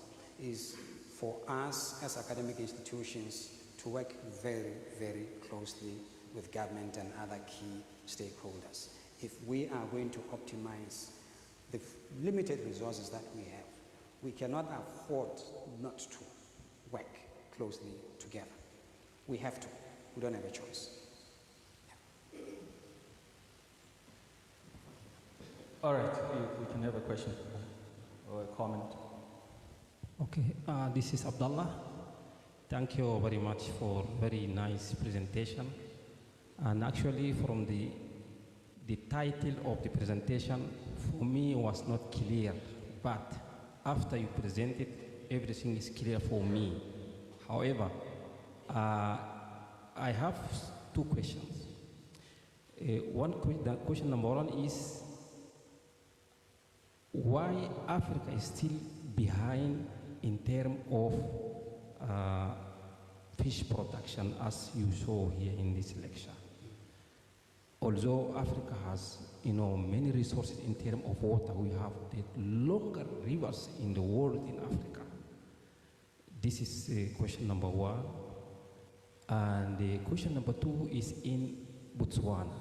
is for us as academic institutions to work very, very closely with government and other key stakeholders. If we are going to optimize the limited resources that we have, we cannot afford not to work closely together. We have to. We don't have a choice. All right, we can have a question or a comment. Okay, this is Abdullah. Thank you very much for very nice presentation. And actually, from the title of the presentation, for me was not clear, but after you presented, everything is clear for me. However, I have two questions. Question number one is, why Africa is still behind in terms of fish production, as you saw here in this lecture? Although Africa has, many resources in terms of water, we have the longer rivers in the world in Africa. This is question number one. And the question number two is in Botswana.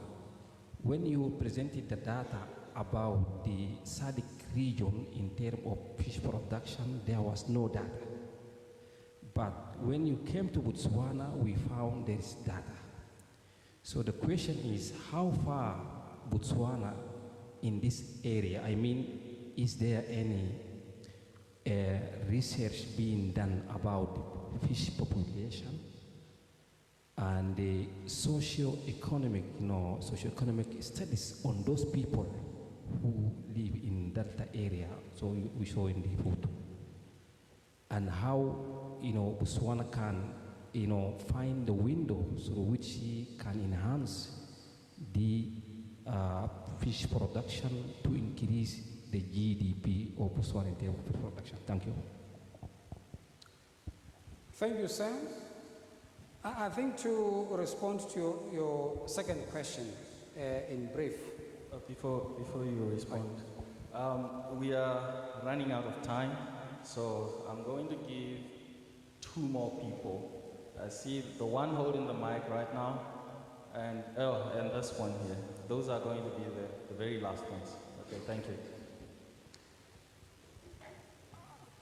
When you presented the data about the SADC region in terms of fish production, there was no data. But when you came to Botswana, we found there is data. So the question is, how far Botswana in this area? I mean, is there any research being done about the fish population and the socio-economic studies on those people who live in Delta area? So we saw in the photo, and how Botswana can find the window through which he can enhance the fish production to increase the GDP of Botswana in terms of fish production. Thank you. Thank you, Sam. I think to respond to your second question in brief. Before you respond, we are running out of time, so I'm going to give 2 more people. I see the one holding the mic right now, and this one here. Those are going to be the very last ones. Okay, thank you.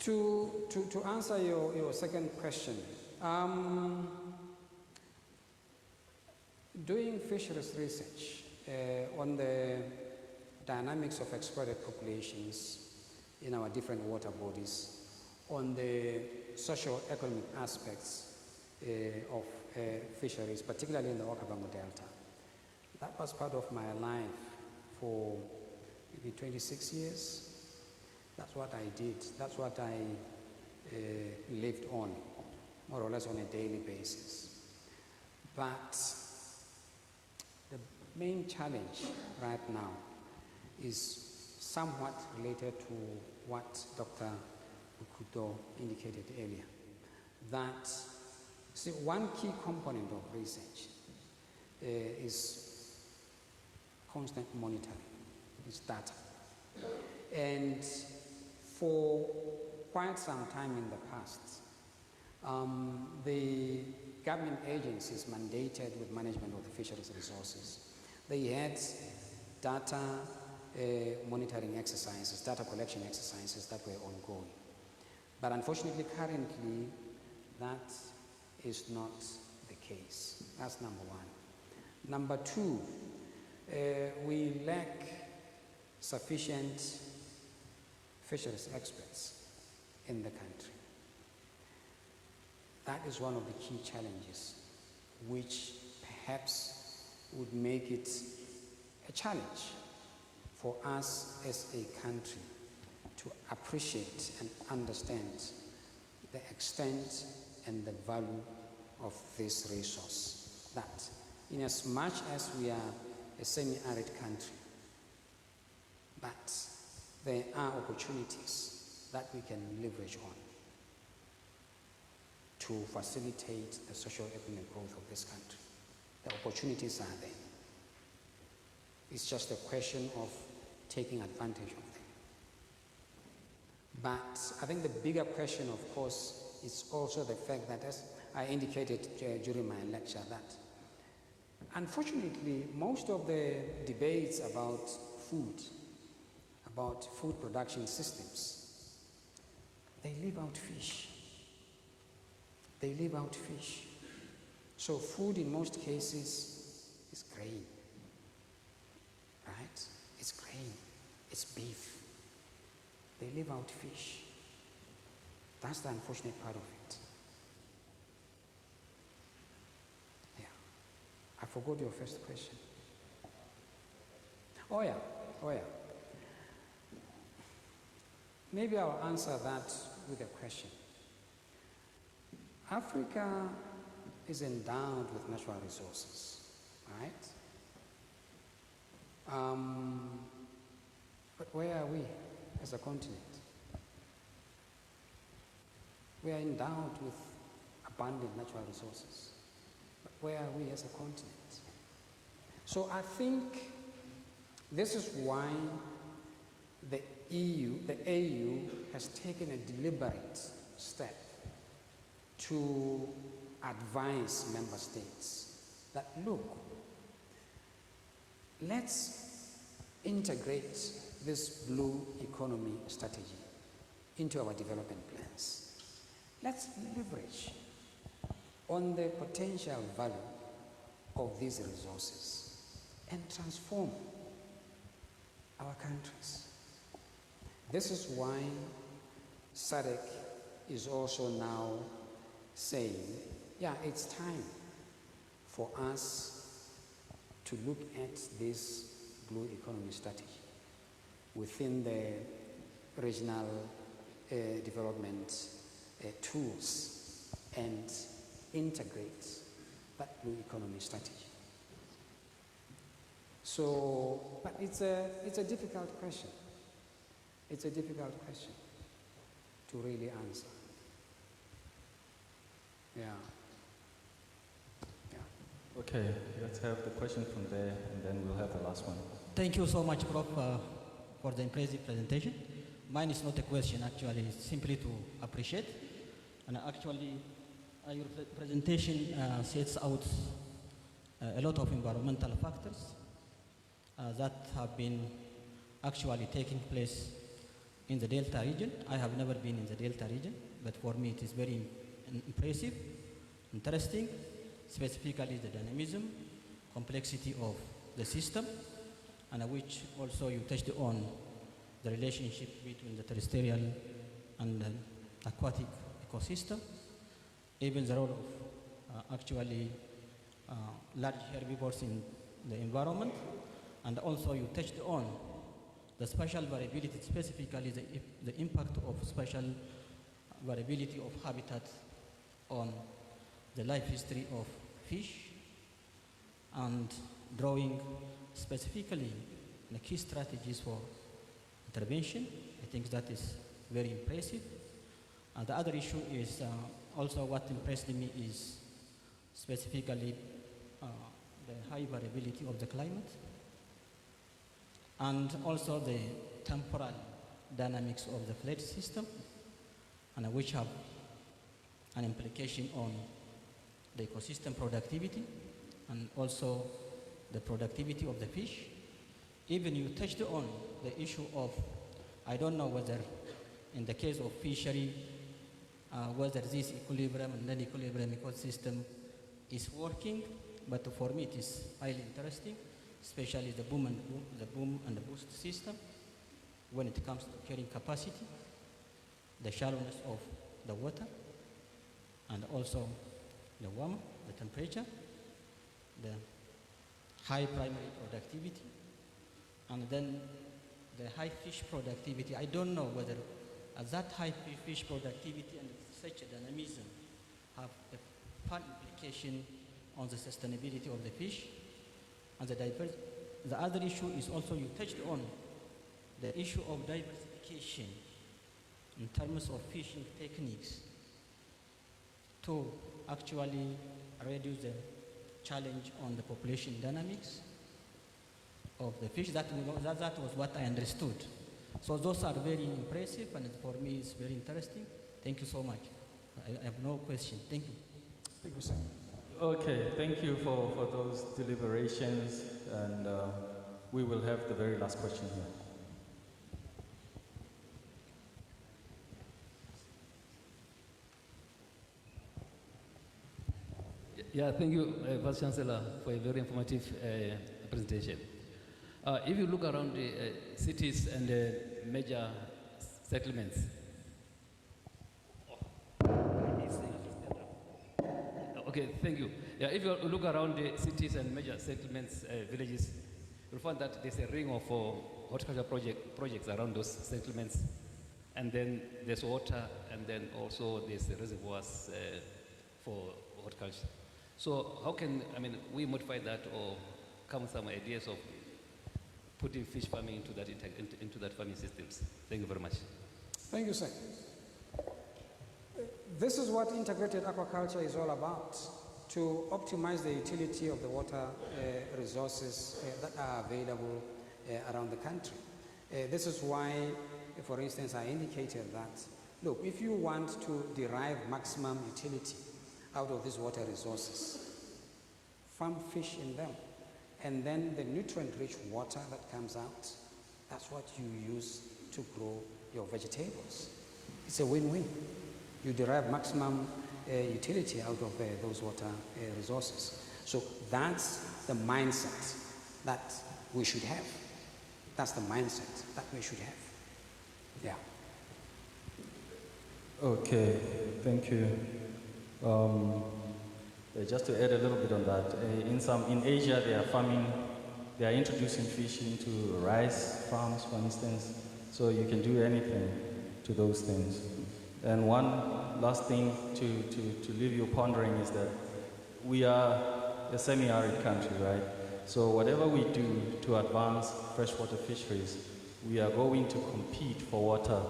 To answer your second question, doing fisheries research on the dynamics of exploited populations in our different water bodies, on the socio-economic aspects of fisheries, particularly in the Okavango Delta. That was part of my life for maybe 26 years. That's what I did. That's what I lived on, more or less on a daily basis. But the main challenge right now is somewhat related to what Dr. Ukudo indicated earlier. That, see, one key component of research is constant monitoring, is data. And for quite some time in the past, the government agencies mandated with management of the fisheries resources, they had data monitoring exercises, data collection exercises that were ongoing. But unfortunately, currently, that is not the case. That's number one. Number two, we lack sufficient fisheries experts in the country. That is one of the key challenges, which perhaps would make it a challenge for us as a country to appreciate and understand the extent and the value of this resource. That in as much as we are a semi-arid country, but there are opportunities that we can leverage on to facilitate the socio-economic growth of this country. The opportunities are there. It's just a question of taking advantage of them. But I think the bigger question, of course, is also the fact that, as I indicated during my lecture, that unfortunately most of the debates about food production systems, they leave out fish. They leave out fish. So food in most cases is grain, right? It's grain, it's beef. They leave out fish. That's the unfortunate part of it. Yeah. I forgot your first question. Oh yeah. Maybe I'll answer that with a question. Africa is endowed with natural resources, right? But where are we as a continent? We are endowed with abundant natural resources. But where are we as a continent? So I think this is why the AU has taken a deliberate step to advise member states that, look, let's integrate this blue economy strategy into our development plans. Let's leverage on the potential value of these resources and transform our countries. This is why SADC is also now saying, yeah, it's time for us to look at this blue economy strategy within the regional development tools and integrate that blue economy strategy. So, but it's a difficult question. It's a difficult question to really answer. Yeah. Okay, let's have the question from there, and then we'll have the last one. Thank you so much, Prof, for the impressive presentation. Mine is not a question, actually, it's simply to appreciate. And actually, your presentation sets out a lot of environmental factors that have been actually taking place in the Delta region. I have never been in the Delta region, but for me it is very impressive, interesting, specifically the dynamism, complexity of the system, and which also you touched on the relationship between the terrestrial and the aquatic ecosystem, even the role of actually large herbivores in the environment, and also you touched on the spatial variability, specifically the impact of spatial variability of habitat on the life history of fish, and drawing specifically the key strategies for intervention. I think that is very impressive. And the other issue is also what impressed me is specifically the high variability of the climate, and also the temporal dynamics of the flood system, and which have an implication on the ecosystem productivity and also the productivity of the fish. Even you touched on the issue of, I don't know whether in the case of fishery, whether this equilibrium and non-equilibrium ecosystem is working, but for me it is highly interesting, especially the boom and the boost system when it comes to carrying capacity, the shallowness of the water, and also the warmth, the temperature, the high primary productivity, and then the high fish productivity. I don't know whether that high fish productivity and such a dynamism have a fun implication on the sustainability of the fish and the diversity. The other issue is also you touched on the issue of diversification in terms of fishing techniques to actually reduce the challenge on the population dynamics of the fish. That was what I understood. So those are very impressive, and for me it's very interesting. Thank you so much. I have no question. Thank you. Thank you, sir. Okay, thank you for those deliberations, and we will have the very last question here. Yeah, thank you, Vice Chancellor, for a very informative presentation. If you look around the cities and major settlements, okay, thank you. Yeah, if you look around the cities and major settlements, villages, you'll find that there's a ring of horticulture projects around those settlements, and then there's water, and then also there's the reservoirs for horticulture. So how can, we modify that or come with some ideas of putting fish farming into that farming systems? Thank you very much. Thank you, sir. This is what integrated aquaculture is all about, to optimize the utility of the water resources that are available around the country. This is why, for instance, I indicated that, look, if you want to derive maximum utility out of these water resources, farm fish in them, and then the nutrient-rich water that comes out, that's what you use to grow your vegetables. It's a win-win. You derive maximum utility out of those water resources. So that's the mindset that we should have. That's the mindset that we should have. Yeah. Okay, thank you. Just to add a little bit on that, in Asia they are introducing fish into rice farms, for instance, so you can do anything to those things. And one last thing to leave you pondering is that we are a semi-arid country, right? So whatever we do to advance freshwater fisheries, we are going to compete for water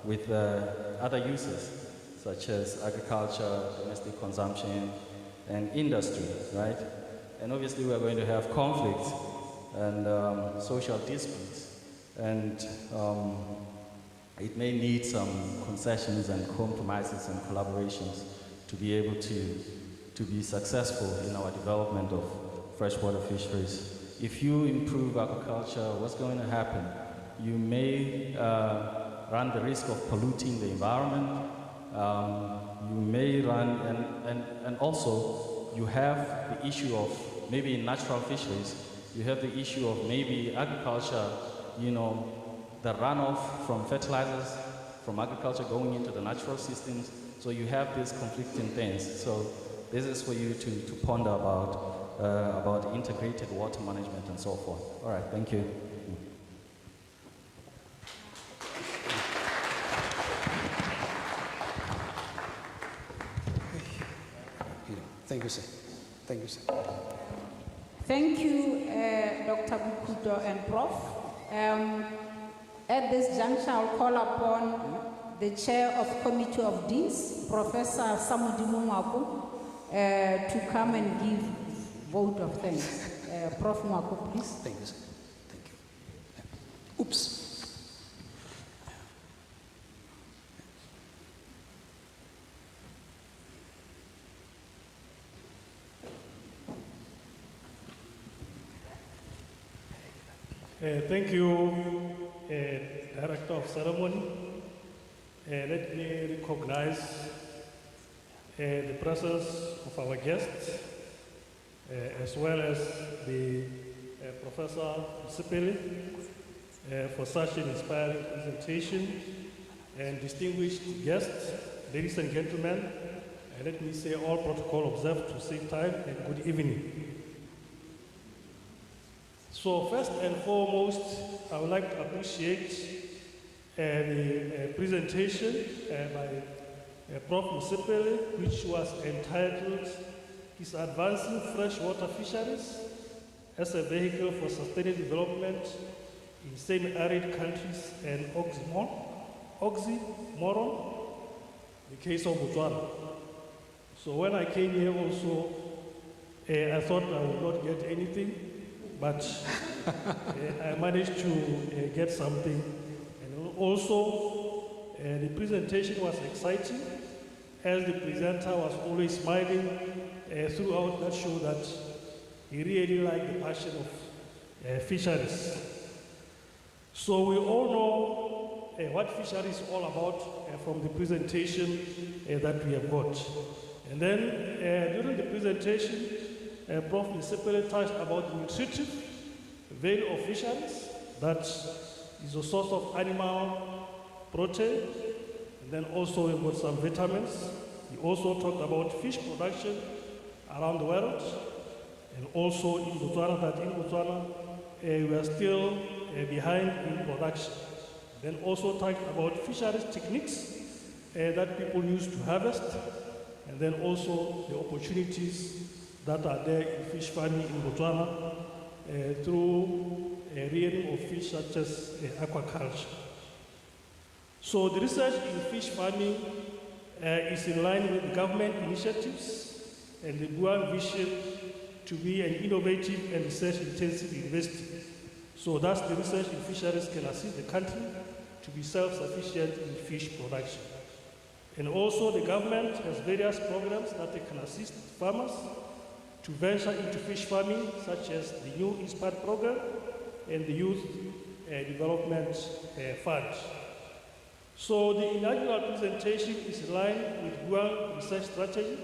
with other uses, such as agriculture, domestic consumption, and industry, right? And obviously we're going to have conflicts and social disputes, and it may need some concessions and compromises and collaborations to be able to be successful in our development of freshwater fisheries. If you improve agriculture, what's going to happen? You may run the risk of polluting the environment. You may run, and also you have the issue of maybe in natural fisheries, you have the issue of maybe agriculture, you know, the runoff from fertilizers, from agriculture going into the natural systems. So you have these conflicting things. So this is for you to ponder about integrated water management and so forth. All right, thank you. Thank you, sir. Thank you, sir. Thank you, Dr. Bukuto and Prof. At this juncture, I'll call upon the Chair of Committee of Deans, Professor Samudimu Mwaku, to come and give vote of thanks. Prof. Mwaku, please. Thank you, sir. Thank you. Oops. Thank you, Director of Ceremony. Let me recognize the presence of our guests, as well as the Professor Mosepele for such an inspiring presentation, and distinguished guests, ladies and gentlemen, let me say all protocol observed to save time, and good evening. So first and foremost, I would like to appreciate the presentation by Prof Mosepele, which was entitled "Is Advancing Freshwater Fisheries as a Vehicle for Sustainable Development in Semi-Arid Countries and Oxymoron, the case of Botswana." So when I came here also, I thought I would not get anything, but I managed to get something. And also, the presentation was exciting, as the presenter was always smiling throughout that show, that he really liked the passion of fisheries. So we all know what fisheries is all about from the presentation that we have got. And then during the presentation, Prof Mosepele touched about the nutritive value of fisheries, that is a source of animal protein, and then also we've got some vitamins. He also talked about fish production around the world, and also in Botswana, that in Botswana we are still behind in production. Then also talked about fisheries techniques that people use to harvest, and then also the opportunities that are there in fish farming in Botswana through rearing of fish such as aquaculture. So the research in fish farming is in line with the government initiatives and the BUAN'S vision to be an innovative and research-intensive university. So thus the research in fisheries can assist the country to be self-sufficient in fish production. And also the government has various programs that they can assist farmers to venture into fish farming, such as the New Inspired Program and the Youth Development Fund. So the inaugural presentation is in line with BUAN'S research strategy,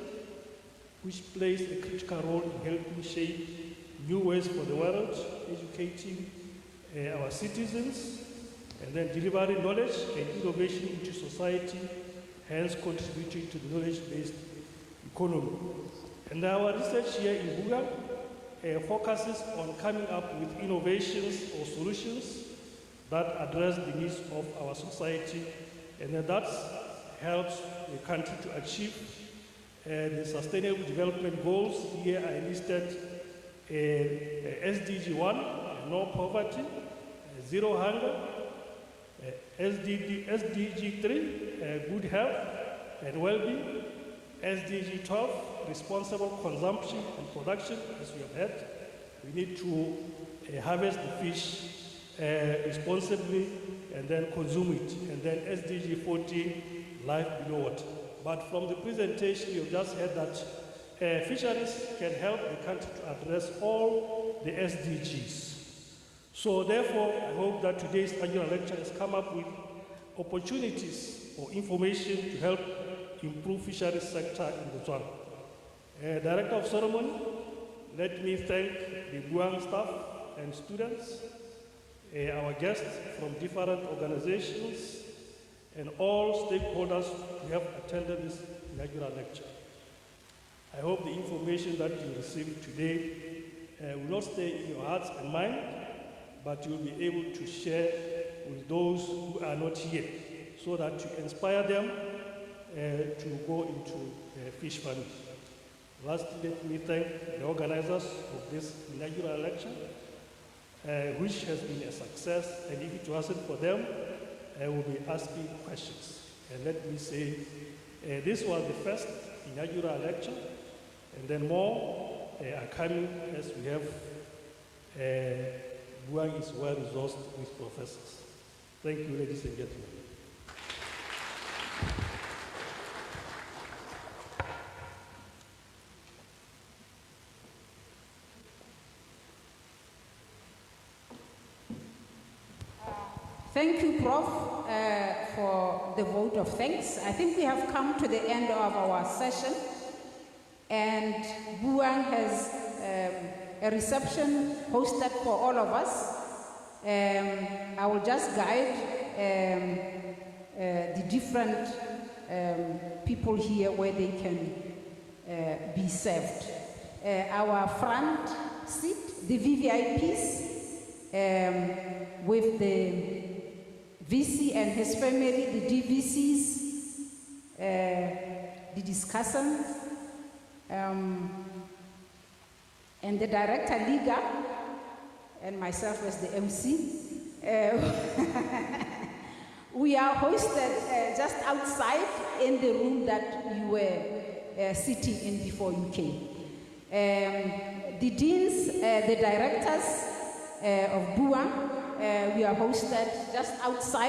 which plays a critical role in helping shape new ways for the world, educating our citizens, and then delivering knowledge and innovation into society, hence contributing to the knowledge-based economy. And our research here in BUAN focuses on coming up with innovations or solutions that address the needs of our society, and that helps the country to achieve the Sustainable Development Goals. Here I listed SDG 1, no poverty, zero hunger, SDG 3, good health, and well-being. SDG 12, responsible consumption and production, as we have heard. We need to harvest the fish responsibly and then consume it. And then SDG 14, life below water. But from the presentation, you've just heard that fisheries can help the country to address all the SDGs. So therefore, I hope that today's annual lecture has come up with opportunities or information to help improve fisheries sector in Botswana. Director of Ceremony, let me thank the BUAN'S staff and students, our guests from different organizations, and all stakeholders who have attended this inaugural lecture. I hope the information that you received today will not stay in your hearts and mind, but you'll be able to share with those who are not here, so that you inspire them to go into fish farming. Lastly, let me thank the organizers of this inaugural lecture, which has been a success, and if it wasn't for them, I will be asking questions. And let me say, this was the first inaugural lecture, and then more are coming as we have BUAN is well resourced with professors. Thank you, ladies and gentlemen. Thank you, Prof, for the vote of thanks. I think we have come to the end of our session, and BUAN has a reception hosted for all of us. I will just guide the different people here where they can be served. Our front seat, the VVIPs, with the VC and his family, the DVCs, the discussants, and the director, Liga, and myself as the MC. We are hosted just outside in the room that you were sitting in before you came. The deans, the directors of BUAN, we are hosted just outside.